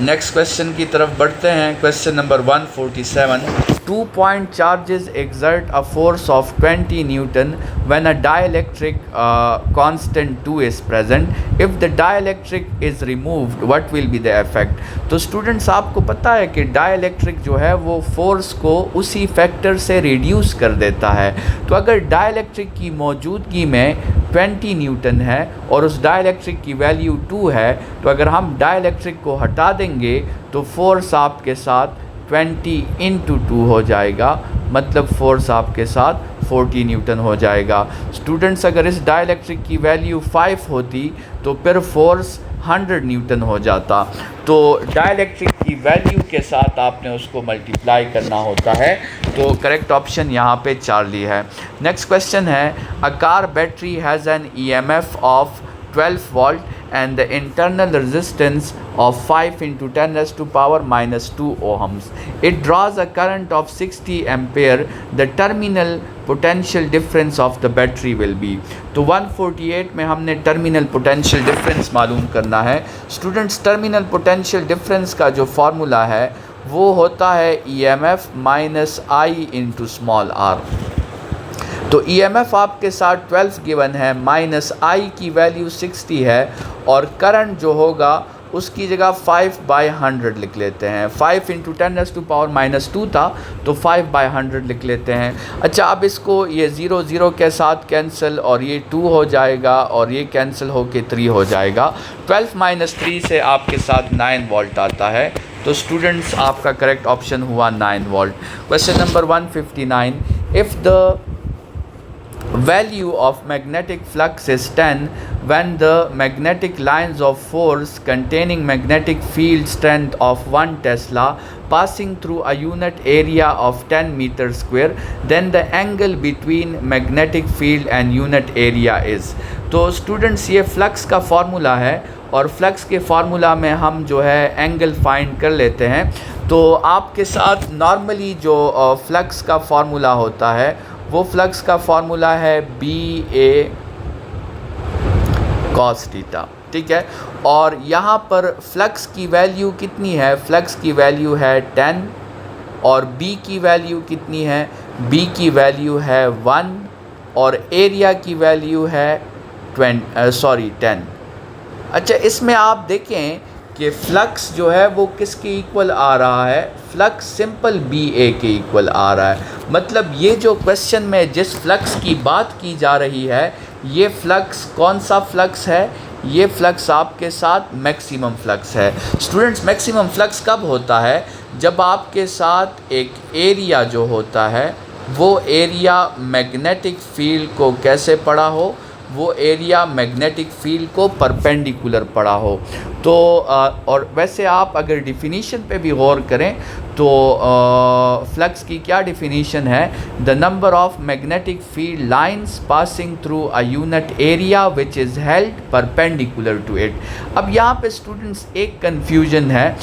S1: Next question की तरफ बढ़ते हैं। Question number 147, 2 point charges exert a force of 20 Newton when a dielectric constant 2 is present. If the dielectric is removed, what will be the effect? तो students, आपको पता है कि dielectric जो है वो फोर्स को उसी फैक्टर से रिड्यूस कर देता है। तो अगर डाइलेक्ट्रिक की मौजूदगी में 20 न्यूटन है और उस डाइलेक्ट्रिक की वैल्यू 2 है, तो अगर हम डाइलेक्ट्रिक को हटा देंगे तो फोर्स आपके साथ 20 × 2 हो जाएगा, मतलब फोर्स आपके साथ 40 न्यूटन हो जाएगा। स्टूडेंट्स, अगर इस डाइलेक्ट्रिक की वैल्यू 5 होती तो फिर फोर्स 100 न्यूटन हो जाता। तो डाइलेक्ट्रिक की वैल्यू के साथ आपने उसको मल्टीप्लाई करना होता है। तो करेक्ट ऑप्शन यहाँ पे चार्ली है। नेक्स्ट क्वेश्चन है, a car battery has an EMF of 12 volt and the internal resistance of 5 × 10⁻⁻2 ohms. It draws a current of 60 ampere. The terminal potential difference of the battery will be. तो 148 में हमने terminal potential difference मालूम करना है। Students, terminal potential difference का जो formula है वो होता है EMF minus I × small r। तो EMF आपके साथ 12 गिवन है, माइनस I की वैल्यू 60 है, और करंट जो होगा उसकी जगह 5/100 लिख लेते हैं। 5 × 10⁻⁻2 था, तो 5/100 लिख लेते हैं। अच्छा, अब इसको ये 0 0 के साथ कैंसिल, और ये 2 हो जाएगा, और ये कैंसिल होके 3 हो जाएगा। 12 - 3 से आपके साथ 9 वोल्ट आता है। तो स्टूडेंट्स, आपका करेक्ट ऑप्शन हुआ 9 volt. Question number 159, if the value of magnetic flux is 10 when the magnetic lines of force containing magnetic field strength of 1 Tesla passing through a unit area of 10 meter square, then the angle between magnetic field and unit area is। तो students, ये flux का formula है, और flux के formula में हम जो है एंगल फाइंड कर लेते हैं। तो आपके साथ नॉर्मली जो फ्लक्स का फार्मूला होता है वो फ्लक्स का फार्मूला है BA cos θ, ठीक है। और यहाँ पर फ्लक्स की वैल्यू कितनी है? फ्लक्स की वैल्यू है 10, और B की वैल्यू कितनी है? B की वैल्यू है 1, और एरिया की वैल्यू है 10। अच्छा, इसमें आप देखें कि फ्लक्स जो है वो किसके इक्वल आ रहा है? फ्लक्स सिंपल BA के इक्वल आ रहा है। मतलब ये जो क्वेश्चन में जिस फ्लक्स की बात की जा रही है, ये फ्लक्स कौन सा फ्लक्स है? ये फ्लक्स आपके साथ मैक्सिमम फ्लक्स है। स्टूडेंट्स, मैक्सिमम फ्लक्स कब होता है? जब आपके साथ एक एरिया जो होता है वो एरिया मैग्नेटिक फील्ड को कैसे पड़ा हो? वो एरिया मैग्नेटिक फील्ड को परपेंडिकुलर पड़ा हो। तो और वैसे आप अगर डिफिनीशन पे भी गौर करें तो फ्लक्स की क्या डिफिनीशन है? The number of magnetic field lines passing through a unit area which is held perpendicular to it. अब यहाँ पे स्टूडेंट्स एक कन्फ्यूजन है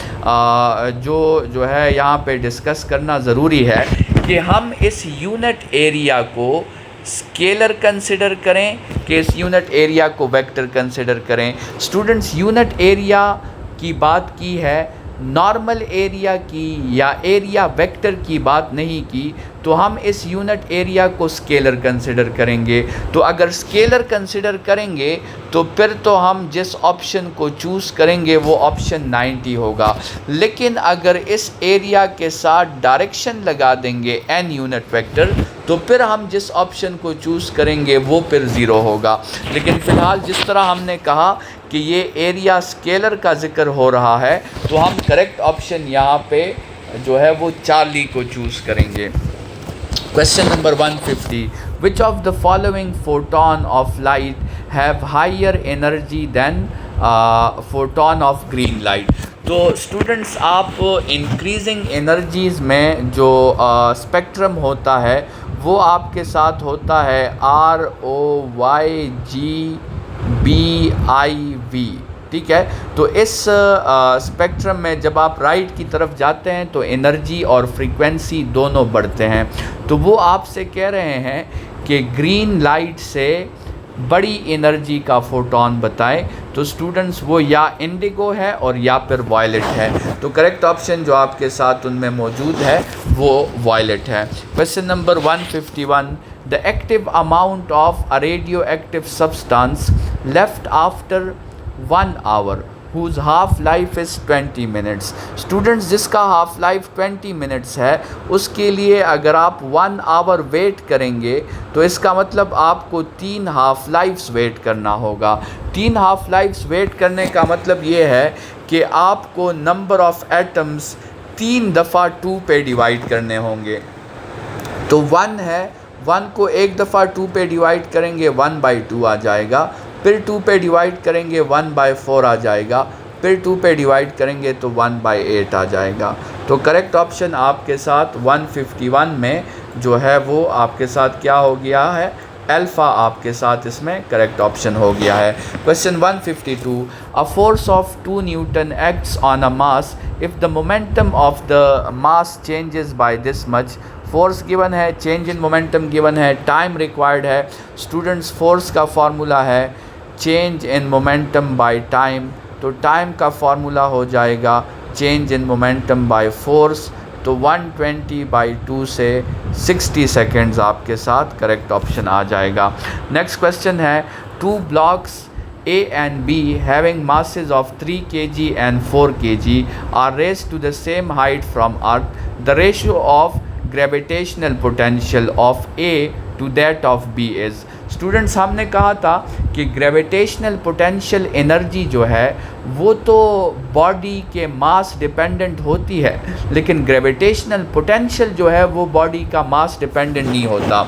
S1: जो है यहाँ पे डिस्कस करना ज़रूरी है कि हम इस यूनिट एरिया को स्केलर कंसिडर करें कि इस यूनिट एरिया को वेक्टर कंसिडर करें। स्टूडेंट्स, यूनिट एरिया की बात की है, नॉर्मल एरिया की या एरिया वेक्टर की बात नहीं की। तो हम इस यूनिट एरिया को स्केलर कंसिडर करेंगे। तो अगर स्केलर कंसिडर करेंगे तो फिर तो हम जिस ऑप्शन को चूज़ करेंगे वो ऑप्शन 90 होगा। लेकिन अगर इस एरिया के साथ डायरेक्शन लगा देंगे n यूनिट वेक्टर, तो फिर हम जिस ऑप्शन को चूज़ करेंगे वो फिर ज़ीरो होगा। लेकिन फ़िलहाल जिस तरह हमने कहा कि ये एरिया स्केलर का ज़िक्र हो रहा है, तो हम करेक्ट ऑप्शन यहाँ पे जो है वो चार्ली को चूज़ करेंगे। Question number 150, which of the following photon of light have higher energy than photon of green light. तो स्टूडेंट्स, आप इंक्रीजिंग एनर्जीज़ में जो स्पेक्ट्रम होता है वो आपके साथ होता है ROYGBIV, ठीक है। तो इस स्पेक्ट्रम में जब आप राइट की तरफ जाते हैं तो एनर्जी और फ्रीक्वेंसी दोनों बढ़ते हैं। तो वो आपसे कह रहे हैं कि ग्रीन लाइट से बड़ी एनर्जी का फोटोन बताएं। तो स्टूडेंट्स, वो या इंडिगो है और या फिर वायलेट है। तो करेक्ट ऑप्शन जो आपके साथ उनमें मौजूद है वो वायलेट है। Question number 151, the active amount of a radio active substance left after 1 hour whose half life is 20 minutes। Students, जिसका हाफ लाइफ 20 मिनट्स है उसके लिए अगर आप 1 आवर वेट करेंगे तो इसका मतलब आपको 3 हाफ लाइफ्स वेट करना होगा। 3 हाफ लाइफ्स वेट करने का मतलब ये है कि आपको नंबर ऑफ़ एटम्स 3 दफ़ा 2 पे डिवाइड करने होंगे। तो 1 है, 1 को एक दफ़ा 2 पे डिवाइड करेंगे 1/2 आ जाएगा, फिर 2 पे डिवाइड करेंगे 1/4 आ जाएगा, फिर 2 पे डिवाइड करेंगे तो 1/8 आ जाएगा। तो करेक्ट ऑप्शन आपके साथ 151 में जो है वो आपके साथ क्या हो गया है, अल्फ़ा आपके साथ इसमें करेक्ट ऑप्शन हो गया है। Question 152, a force of 2 Newton acts on a mass if the momentum of the mass changes by this much. Force given है, चेंज इन मोमेंटम गिवन है, टाइम रिक्वायर्ड है। स्टूडेंट्स, फोर्स का formula है change in momentum by time. तो time का formula हो जाएगा change in momentum by force. तो 120/2 से 60 सेकेंड्स आपके साथ करेक्ट ऑप्शन आ जाएगा। नेक्स्ट क्वेश्चन है, 2 blocks A and B having masses of 3 kg and 4 kg are raised to the same height from Earth. The ratio of gravitational potential of A to that of B is। Students, हमने कहा था कि gravitational potential energy जो है वो तो body के mass dependent होती है, लेकिन ग्रेविटेशनल पोटेंशियल जो है वो बॉडी का मास डिपेंडेंट नहीं होता।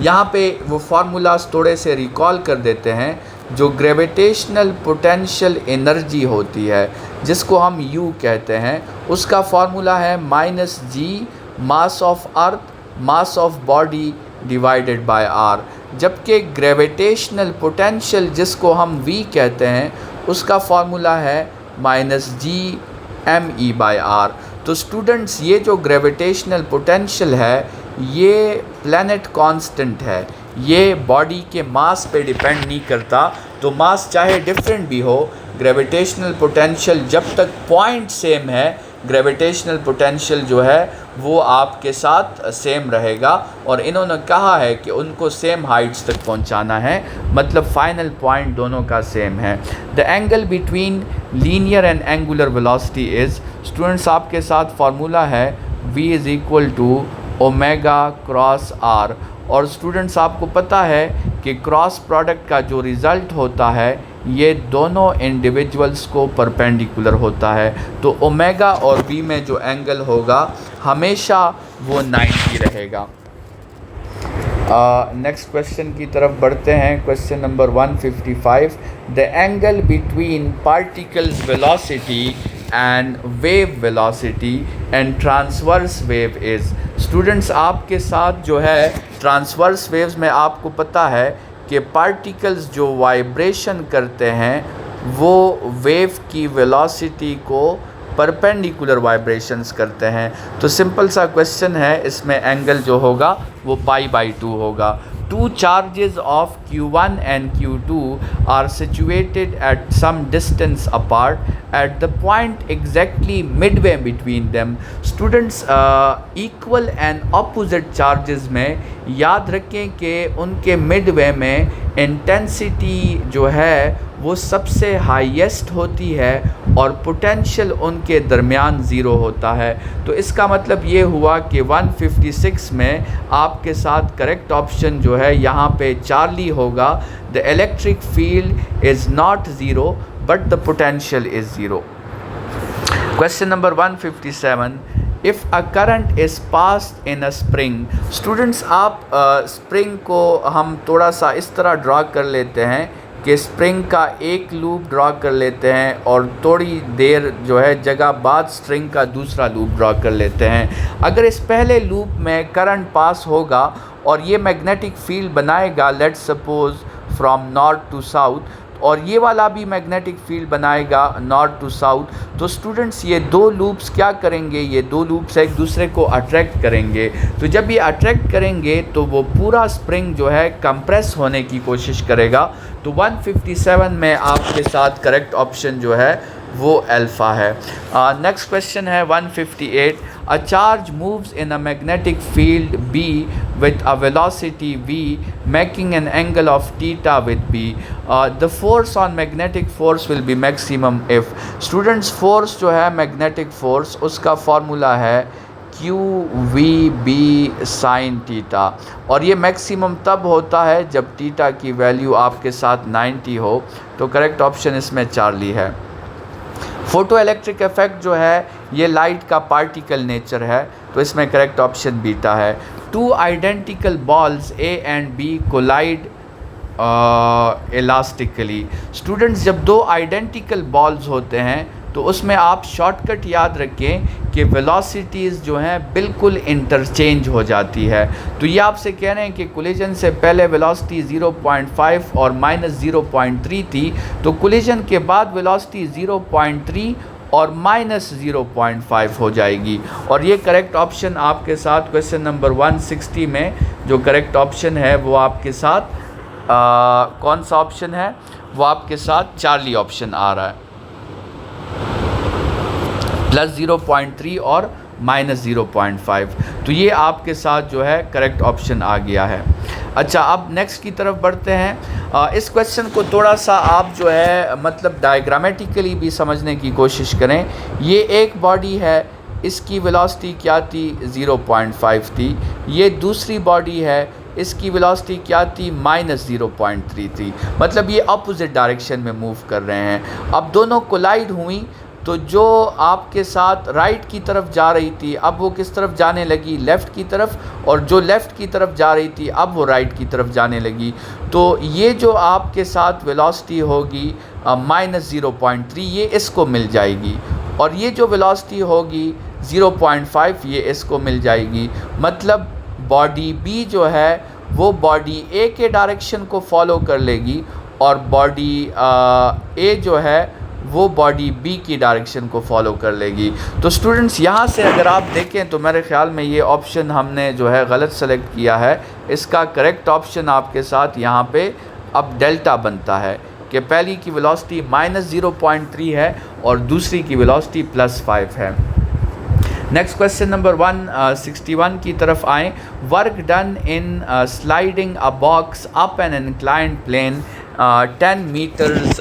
S1: यहाँ पे वो फार्मूलाज थोड़े से रिकॉल कर देते हैं। जो ग्रेविटेशनल पोटेंशियल एनर्जी होती है जिसको हम U कहते हैं, उसका फार्मूला है -G mass of earth mass of body divided by R। जबकि ग्रेविटेशनल पोटेंशियल जिसको हम V कहते हैं उसका फार्मूला है -G me/r। तो स्टूडेंट्स, ये जो ग्रेविटेशनल पोटेंशियल है ये प्लैनेट कांस्टेंट है, ये बॉडी के मास पे डिपेंड नहीं करता। तो मास चाहे डिफरेंट भी हो, ग्रेविटेशनल पोटेंशियल जब तक पॉइंट सेम है, ग्रेविटेशनल पोटेंशियल जो है वो आपके साथ सेम रहेगा। और इन्होंने कहा है कि उनको सेम हाइट्स तक पहुंचाना है, मतलब फाइनल पॉइंट दोनों का सेम है। The angle between linear and angular velocity is. Students, आपके साथ फार्मूला है V = ओमेगा क्रॉस R। और स्टूडेंट्स, आपको पता है कि क्रॉस प्रोडक्ट का जो रिज़ल्ट होता है ये दोनों इंडिविजुअल्स को परपेंडिकुलर होता है। तो ओमेगा और V में जो एंगल होगा हमेशा वो 90 रहेगा। नेक्स्ट क्वेश्चन की तरफ बढ़ते हैं। Question number 155, the angle between particles velocity and wave velocity and transverse wave is. Students, आपके साथ जो है ट्रांसवर्स वेव्स में आपको पता है कि पार्टिकल्स जो वाइब्रेशन करते हैं वो वेव की वेलोसिटी को परपेंडिकुलर वाइब्रेशंस करते हैं। तो सिंपल सा क्वेश्चन है, इसमें एंगल जो होगा वो π/2 होगा। 2 charges of Q1 and Q2 are situated at some distance apart at the point exactly midway between them. Students, equal and opposite charges में याद रखें कि उनके मिडवे में इंटेंसिटी जो है वो सबसे हाईएस्ट होती है और पोटेंशियल उनके दरमियान ज़ीरो होता है। तो इसका मतलब ये हुआ कि 156 में आपके साथ करेक्ट ऑप्शन जो है यहाँ पे चार्ली होगा। The electric field is not zero but the potential is zero. Question number 157, if a current is passed in a spring. Students, आप स्प्रिंग को हम थोड़ा सा इस तरह ड्रा कर लेते हैं कि स्प्रिंग का एक लूप ड्रा कर लेते हैं और थोड़ी देर जो है जगह बाद स्ट्रिंग का दूसरा लूप ड्रा कर लेते हैं। अगर इस पहले लूप में करंट पास होगा और ये मैग्नेटिक फील्ड बनाएगा, let's suppose from north to south, और ये वाला भी मैग्नेटिक फील्ड बनाएगा नॉर्थ टू साउथ, तो स्टूडेंट्स ये दो लूप्स क्या करेंगे, ये दो लूप्स एक दूसरे को अट्रैक्ट करेंगे। तो जब ये अट्रैक्ट करेंगे तो वो पूरा स्प्रिंग जो है कंप्रेस होने की कोशिश करेगा। तो 157 में आपके साथ करेक्ट ऑप्शन जो है वो अल्फ़ा है। नेक्स्ट क्वेश्चन है 158, a charge moves in a magnetic field B with a velocity v making an angle of theta with b. The force on magnetic force will be maximum if. Students, force जो है magnetic force उसका formula है QVB sin theta, और ये maximum तब होता है जब थीटा की वैल्यू आपके साथ 90 हो। तो करेक्ट ऑप्शन इसमें चार्ली है। फोटो इलेक्ट्रिक इफेक्ट जो है ये लाइट का पार्टिकल नेचर है, तो इसमें करेक्ट ऑप्शन बीटा है। Two identical balls A and B collide elastically. Students, जब दो आइडेंटिकल बॉल्स होते हैं तो उसमें आप शॉर्टकट याद रखें कि वेलोसिटीज़ जो हैं बिल्कुल इंटरचेंज हो जाती है। तो ये आपसे कह रहे हैं कि कोलिजन से पहले वेलोसिटी 0.5 और -0.3 थी, तो कोलिजन के बाद वेलोसिटी 0.3 और -0.5 हो जाएगी। और ये करेक्ट ऑप्शन आपके साथ क्वेश्चन नंबर 160 में जो करेक्ट ऑप्शन है वो आपके साथ कौन सा ऑप्शन है, वो आपके साथ चार्ली ऑप्शन आ रहा है, +0.3 और -0.5। तो ये आपके साथ जो है करेक्ट ऑप्शन आ गया है। अच्छा, अब नेक्स्ट की तरफ बढ़ते हैं। इस क्वेश्चन को थोड़ा सा आप जो है मतलब डायग्रामेटिकली भी समझने की कोशिश करें। ये एक बॉडी है, इसकी वेलोसिटी क्या थी, 0.5 थी। ये दूसरी बॉडी है, इसकी वेलोसिटी क्या थी, -0.3 थी। मतलब ये अपोजिट डायरेक्शन में मूव कर रहे हैं। अब दोनों कोलाइड हुई तो जो आपके साथ राइट की तरफ जा रही थी अब वो किस तरफ जाने लगी, लेफ़्ट की तरफ, और जो लेफ़्ट की तरफ जा रही थी अब वो राइट की तरफ जाने लगी। तो ये जो आपके साथ वेलोसिटी होगी -0.3 ये इसको मिल जाएगी, और ये जो वेलोसिटी होगी 0.5 ये इसको मिल जाएगी। मतलब बॉडी B जो है वो बॉडी A के डायरेक्शन को फॉलो कर लेगी और बॉडी A जो है वो बॉडी B की डायरेक्शन को फॉलो कर लेगी। तो स्टूडेंट्स, यहाँ से अगर आप देखें तो मेरे ख्याल में ये ऑप्शन हमने जो है गलत सेलेक्ट किया है। इसका करेक्ट ऑप्शन आपके साथ यहाँ पे अब डेल्टा बनता है कि पहली की वेलोसिटी -0.3 है और दूसरी की वेलोसिटी +5 है। नेक्स्ट क्वेश्चन नंबर 161 की तरफ आएँ। Work done in sliding a box up an inclined plane 10 metres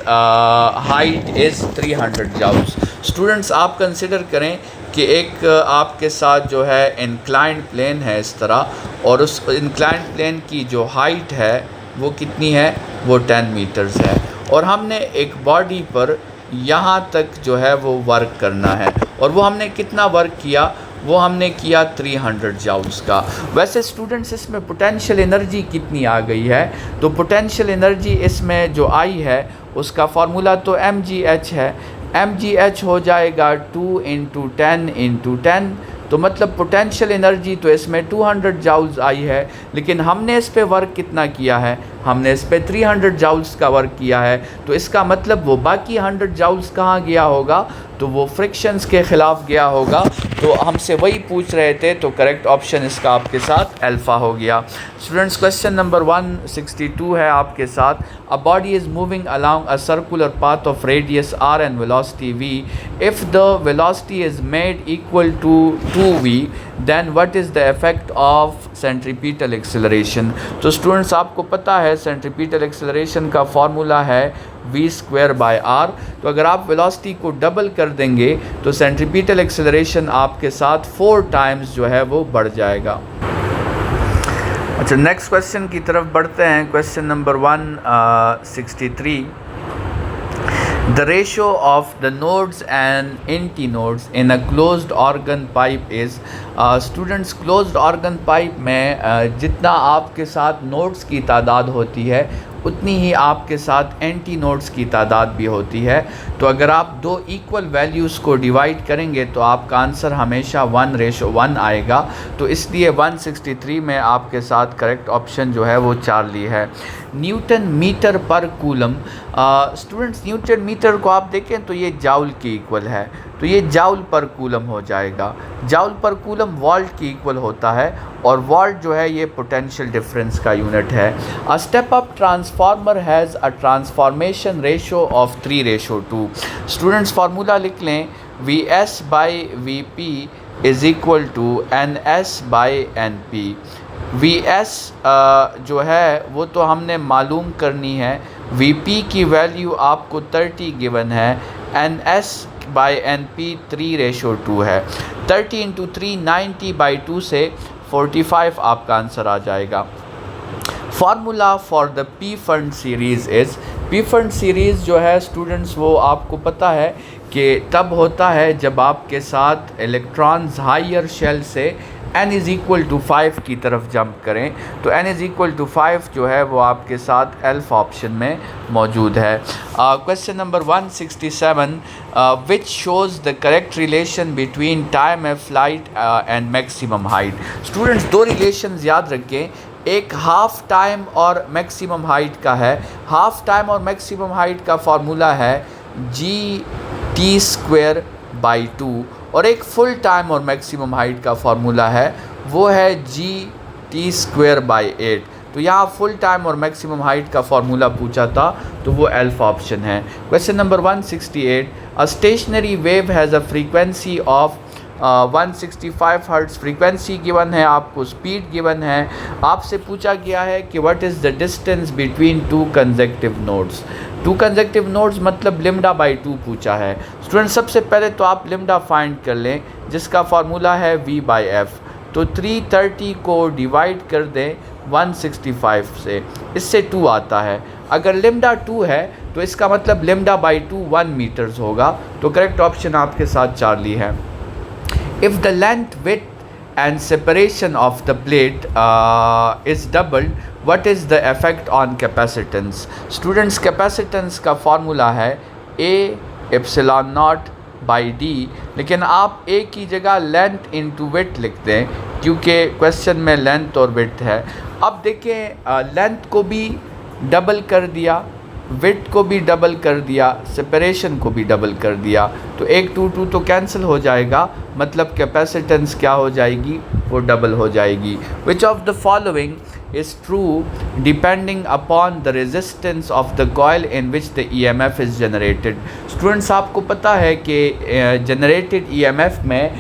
S1: height is 300 joules. Students, आप कंसिडर करें कि एक आपके साथ जो है इंक्लाइंड प्लेन है इस तरह, और उस इंक्लाइंड प्लेन की जो हाइट है वो कितनी है, वो 10 मीटर्स है, और हमने एक बॉडी पर यहाँ तक जो है वो वर्क करना है, और वो हमने कितना वर्क किया, वो हमने किया 300 जूल्स का। वैसे स्टूडेंट्स, इसमें पोटेंशियल एनर्जी कितनी आ गई है, तो पोटेंशियल एनर्जी इसमें जो आई है उसका फार्मूला तो mgh है। mgh हो जाएगा 2 × 10 × 10, तो मतलब पोटेंशियल एनर्जी तो इसमें 200 जूल्स आई है, लेकिन हमने इस पे वर्क कितना किया है, हमने इस पे 300 जूल्स का वर्क किया है। तो इसका मतलब वो बाकी 100 जूल्स कहाँ गया होगा, तो वो फ्रिक्शंस के ख़िलाफ़ गया होगा। तो हमसे वही पूछ रहे थे, तो करेक्ट ऑप्शन इसका आपके साथ अल्फ़ा हो गया। स्टूडेंट्स, क्वेश्चन नंबर 162 है आपके साथ। A body is moving along a circular path of radius r and velocity v. If the velocity is made equal to 2v, then what is the effect of centripetal acceleration? तो students, आपको पता है centripetal acceleration का formula है v²/r। तो अगर आप velocity को डबल कर देंगे तो सेंट्रीपिटल एक्सेलरेशन आपके साथ 4 टाइम्स जो है वो बढ़ जाएगा। अच्छा, नेक्स्ट क्वेश्चन की तरफ बढ़ते हैं। Question number 163। The ratio of the nodes and antinodes in a closed organ pipe is students, closed organ pipe में जितना आपके साथ नोड्स की तादाद होती है उतनी ही आपके साथ एंटी नोड्स की तादाद भी होती है। तो अगर आप दो इक्वल वैल्यूज़ को डिवाइड करेंगे तो आपका आंसर हमेशा 1:1 आएगा। तो इसलिए 163 में आपके साथ करेक्ट ऑप्शन जो है वो चार्ली है। न्यूटन मीटर पर कूलम। स्टूडेंट्स, न्यूटन मीटर को आप देखें तो ये जाउल की इक्वल है, तो ये जाउल पर कूलम हो जाएगा। जाउल पर कूलम वोल्ट की इक्वल होता है और वोल्ट जो है ये पोटेंशियल डिफरेंस का यूनिट है। A step up transformer has a transformation ratio of 3:2। Students, formula लिख लें, VS/VP is equal to NS/NP। VS जो है वो तो हमने मालूम करनी है, VP की वैल्यू आपको 30 गिवन है, NS/NP 3:2 है। 30 × 3 90/2 से 45 आपका आंसर आ जाएगा। Formula for the P fund series is, P fund series जो है स्टूडेंट्स वो आपको पता है कि तब होता है जब आपके साथ इलेक्ट्रॉन्स हायर शेल से n = 5 की तरफ जंप करें। तो n = 5 जो है वो आपके साथ अल्फ़ा ऑप्शन में मौजूद है। Question number 167, which shows the correct relation between time of flight and maximum height. Students, दो रिलेशंस याद रखें, एक हाफ टाइम और मैक्सिमम हाइट का है। हाफ टाइम और मैक्सिमम हाइट का फार्मूला है GT²/2 और एक फुल टाइम और मैक्सिमम हाइट का फार्मूला है वो है GT²/8। तो यहाँ फुल टाइम और मैक्सिमम हाइट का फार्मूला पूछा था तो वो अल्फ़ा ऑप्शन है। Question number 168, a stationary wave has a frequency of 165 hertz frequency given है, आपको स्पीड गिवन है। आपसे पूछा गया है कि what is the distance between 2 consecutive nodes. 2 consecutive nodes मतलब λ/2 पूछा है। स्टूडेंट, सबसे पहले तो आप λ फाइंड कर लें जिसका फार्मूला है V/F। तो 330 को डिवाइड कर दें 165 से, इससे 2 आता है। अगर λ 2 है तो इसका मतलब λ/2 1 मीटर्स होगा। तो करेक्ट ऑप्शन आपके साथ चार्ली है। If the length, width and separation of the plate is doubled, what is the effect on capacitance? Students, capacitance का फार्मूला है A/ε0/d, लेकिन आप A की जगह लेंथ इंटू विड्थ लिख दें क्योंकि क्वेश्चन में लेंथ और विड्थ है। अब देखें, लेंथ को भी डबल कर दिया, विड्थ को भी डबल कर दिया, सेपरेशन को भी डबल कर दिया, तो 1 2 2 तो कैंसिल हो जाएगा, मतलब कैपेसिटेंस क्या हो जाएगी, वो डबल हो जाएगी। विच of the following is true depending upon the resistance of the coil in which the EMF is generated. Students, आपको पता है कि जनरेटेड EMF में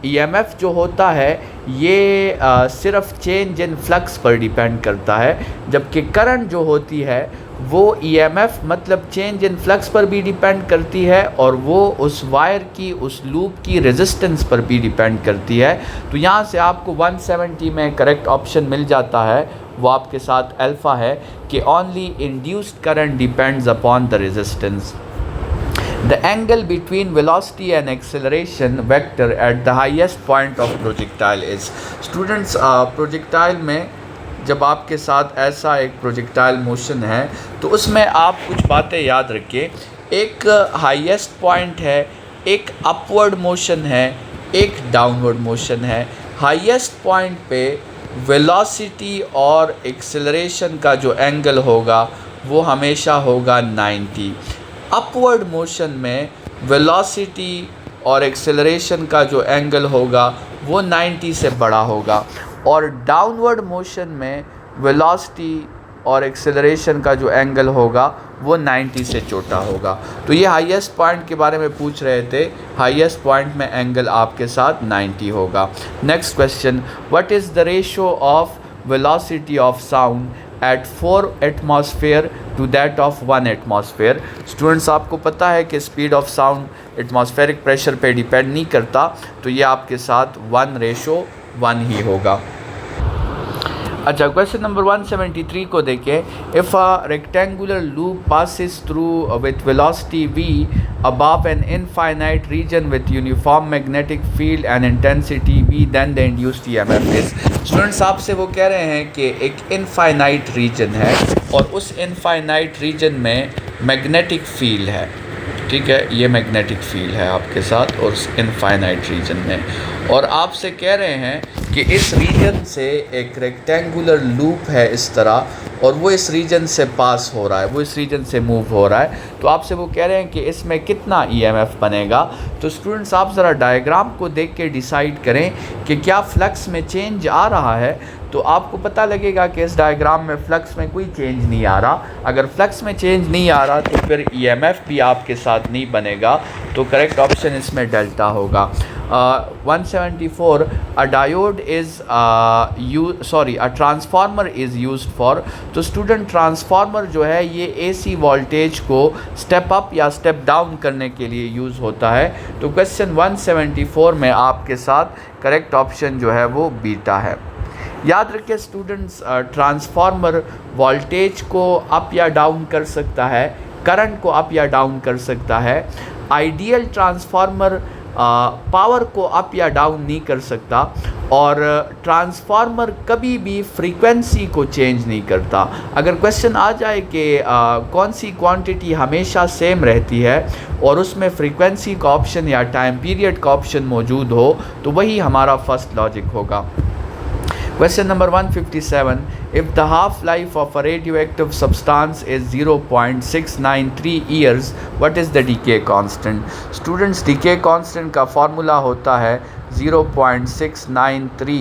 S1: EMF जो होता है ये सिर्फ चेंज इन फ्लक्स पर डिपेंड करता है, जबकि करंट जो होती है वो EMF मतलब चेंज इन फ्लक्स पर भी डिपेंड करती है और वो उस वायर की, उस लूप की रेजिस्टेंस पर भी डिपेंड करती है। तो यहाँ से आपको 170 में करेक्ट ऑप्शन मिल जाता है, वो आपके साथ अल्फ़ा है कि only induced current depends upon the resistance. The angle between velocity and acceleration vector at the highest point of projectile is। Students, projectile में जब आपके साथ ऐसा एक प्रोजेक्टाइल मोशन है तो उसमें आप कुछ बातें याद रखिए। एक हाईएस्ट पॉइंट है, एक अपवर्ड मोशन है, एक डाउनवर्ड मोशन है। हाईएस्ट पॉइंट पे वेलोसिटी और एक्सेलरेशन का जो एंगल होगा वो हमेशा होगा 90। अपवर्ड मोशन में वेलोसिटी और एक्सेलरेशन का जो एंगल होगा वो 90 से बड़ा होगा, और डाउनवर्ड मोशन में वेलोसिटी और एक्सेलरेशन का जो एंगल होगा वो 90 से छोटा होगा। तो ये हाईएस्ट पॉइंट के बारे में पूछ रहे थे, हाईएस्ट पॉइंट में एंगल आपके साथ 90 होगा। Next question, what is the ratio of velocity of sound at 4 atmosphere to that of 1 atmosphere. Students, आपको पता है कि speed of sound atmospheric pressure पे डिपेंड नहीं करता, तो ये आपके साथ 1:1 ही होगा। अच्छा, क्वेश्चन नंबर 173 को देखें। If a rectangular loop passes through with velocity v above an infinite region with uniform magnetic field and intensity v, then the induced EMF is। Students, आपसे वो कह रहे हैं कि एक इनफाइनाइट रीजन है और उस इनफाइनाइट रीजन में मैग्नेटिक फील्ड है, ठीक है, ये मैग्नेटिक फील्ड है आपके साथ और उस इनफाइनाइट रीजन में, और आपसे कह रहे हैं कि इस रीजन से एक रेक्टेंगुलर लूप है इस तरह, और वो इस रीजन से पास हो रहा है, वो इस रीजन से मूव हो रहा है। तो आपसे वो कह रहे हैं कि इसमें कितना EMF बनेगा। तो स्टूडेंट्स, आप ज़रा डायग्राम को देख के डिसाइड करें कि क्या फ्लक्स में चेंज आ रहा है। तो आपको पता लगेगा कि इस डायग्राम में फ्लक्स में कोई चेंज नहीं आ रहा। अगर फ्लक्स में चेंज नहीं आ रहा तो फिर EMF भी आपके साथ नहीं बनेगा। तो करेक्ट ऑप्शन इसमें डेल्टा होगा। 174, अ diode is a transformer is used for. तो स्टूडेंट, ट्रांसफार्मर जो है ये AC वोल्टेज को स्टेप अप या स्टेप डाउन करने के लिए यूज़ होता है। तो क्वेश्चन 174 में आपके साथ करेक्ट ऑप्शन जो है वो बीटा है। याद रखें स्टूडेंट्स, ट्रांसफार्मर वोल्टेज को अप या डाउन कर सकता है, करंट को अप या डाउन कर सकता है। आइडियल ट्रांसफार्मर पावर को अप या डाउन नहीं कर सकता, और ट्रांसफार्मर कभी भी फ्रीक्वेंसी को चेंज नहीं करता। अगर क्वेश्चन आ जाए कि कौन सी क्वांटिटी हमेशा सेम रहती है और उसमें फ्रीक्वेंसी का ऑप्शन या टाइम पीरियड का ऑप्शन मौजूद हो, तो वही हमारा फर्स्ट लॉजिक होगा। Question number 157, if the half-life of a radioactive substance is 0.693 years, what is the decay constant? Students, decay constant का formula होता है 0.693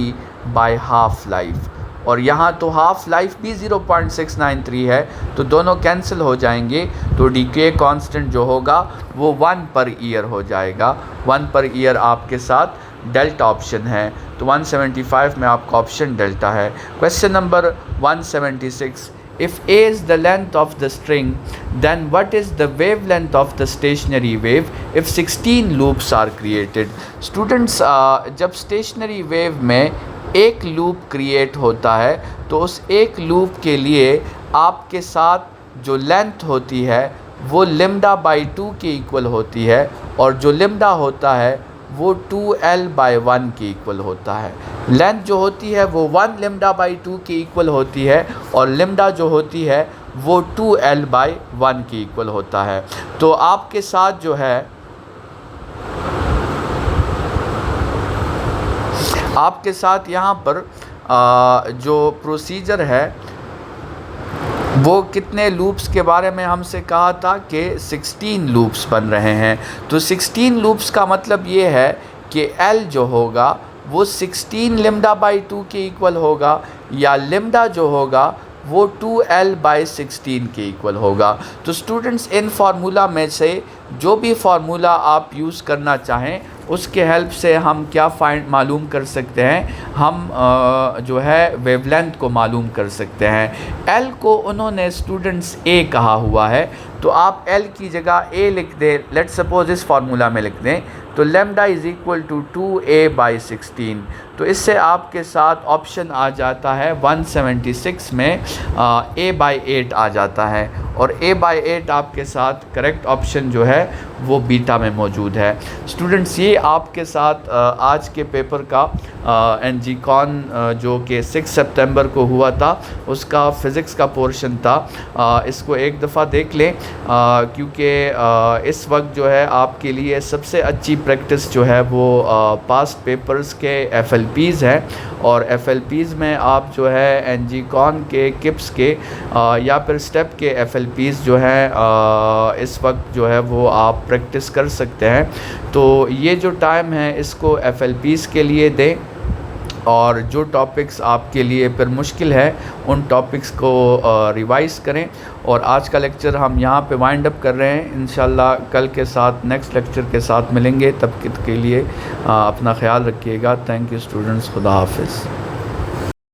S1: by half-life, और यहाँ तो हाफ लाइफ भी 0.693 है, तो दोनों कैंसिल हो जाएंगे। तो डीके कांस्टेंट जो होगा वो 1 पर ईयर हो जाएगा। 1 पर ईयर आपके साथ डेल्टा ऑप्शन है। तो 175 में आपका ऑप्शन डेल्टा है। Question number 176, if A is the length of the string, then what is the wavelength of the stationary wave if 16 loops are created? Students, जब stationary wave में एक लूप क्रिएट होता है तो उस एक लूप के लिए आपके साथ जो लेंथ होती है वो λ/2 के इक्वल होती है, और जो λ होता है वो 2l/1 के इक्वल होता है। लेंथ जो होती है वो 1 λ/2 के इक्वल होती है, और λ जो होती है वो 2l/1 के इक्वल होता है। तो आपके साथ जो है आपके साथ यहाँ पर जो प्रोसीजर है वो कितने लूप्स के बारे में हमसे कहा था कि 16 लूप्स बन रहे हैं। तो 16 लूप्स का मतलब ये है कि L जो होगा वो 16 λ/2 के इक्वल होगा, या λ जो होगा वो 2l/16 के इक्वल होगा। तो स्टूडेंट्स, इन फार्मूला में से जो भी फार्मूला आप यूज़ करना चाहें उसके हेल्प से हम क्या मालूम कर सकते हैं, हम जो है वेवलेंथ को मालूम कर सकते हैं। L को उन्होंने स्टूडेंट्स A कहा हुआ है, तो आप L की जगह A लिख दें। लेट्स सपोज इस फार्मूला में लिख दें, तो λ इज़ इक्वल टू 2a/16। तो इससे आपके साथ ऑप्शन आ जाता है 176 में a/8 आ जाता है, और a/8 आपके साथ करेक्ट ऑप्शन जो है वो बीटा में मौजूद है। स्टूडेंट्स, ये आपके साथ आज के पेपर का NG कॉन जो कि 6 सितंबर को हुआ था उसका फ़िज़िक्स का पोर्शन था। इसको एक दफ़ा देख लें, क्योंकि इस वक्त जो है आपके लिए सबसे अच्छी प्रैक्टिस जो है वो पास्ट पेपर्स के FLPs हैं, और FLPs में आप जो है NG कॉन के किप्स के या फिर स्टेप के FLPs जो हैं इस वक्त जो है वो आप प्रैक्टिस कर सकते हैं। तो ये जो टाइम है इसको FLPs के लिए दें, और जो टॉपिक्स आपके लिए फिर मुश्किल है उन टॉपिक्स को रिवाइज़ करें। और आज का लेक्चर हम यहाँ पे वाइंड अप कर रहे हैं। इंशाल्लाह कल के साथ नेक्स्ट लेक्चर के साथ मिलेंगे। तब तक के लिए अपना ख्याल रखिएगा। थैंक यू स्टूडेंट्स, खुदा हाफिज़।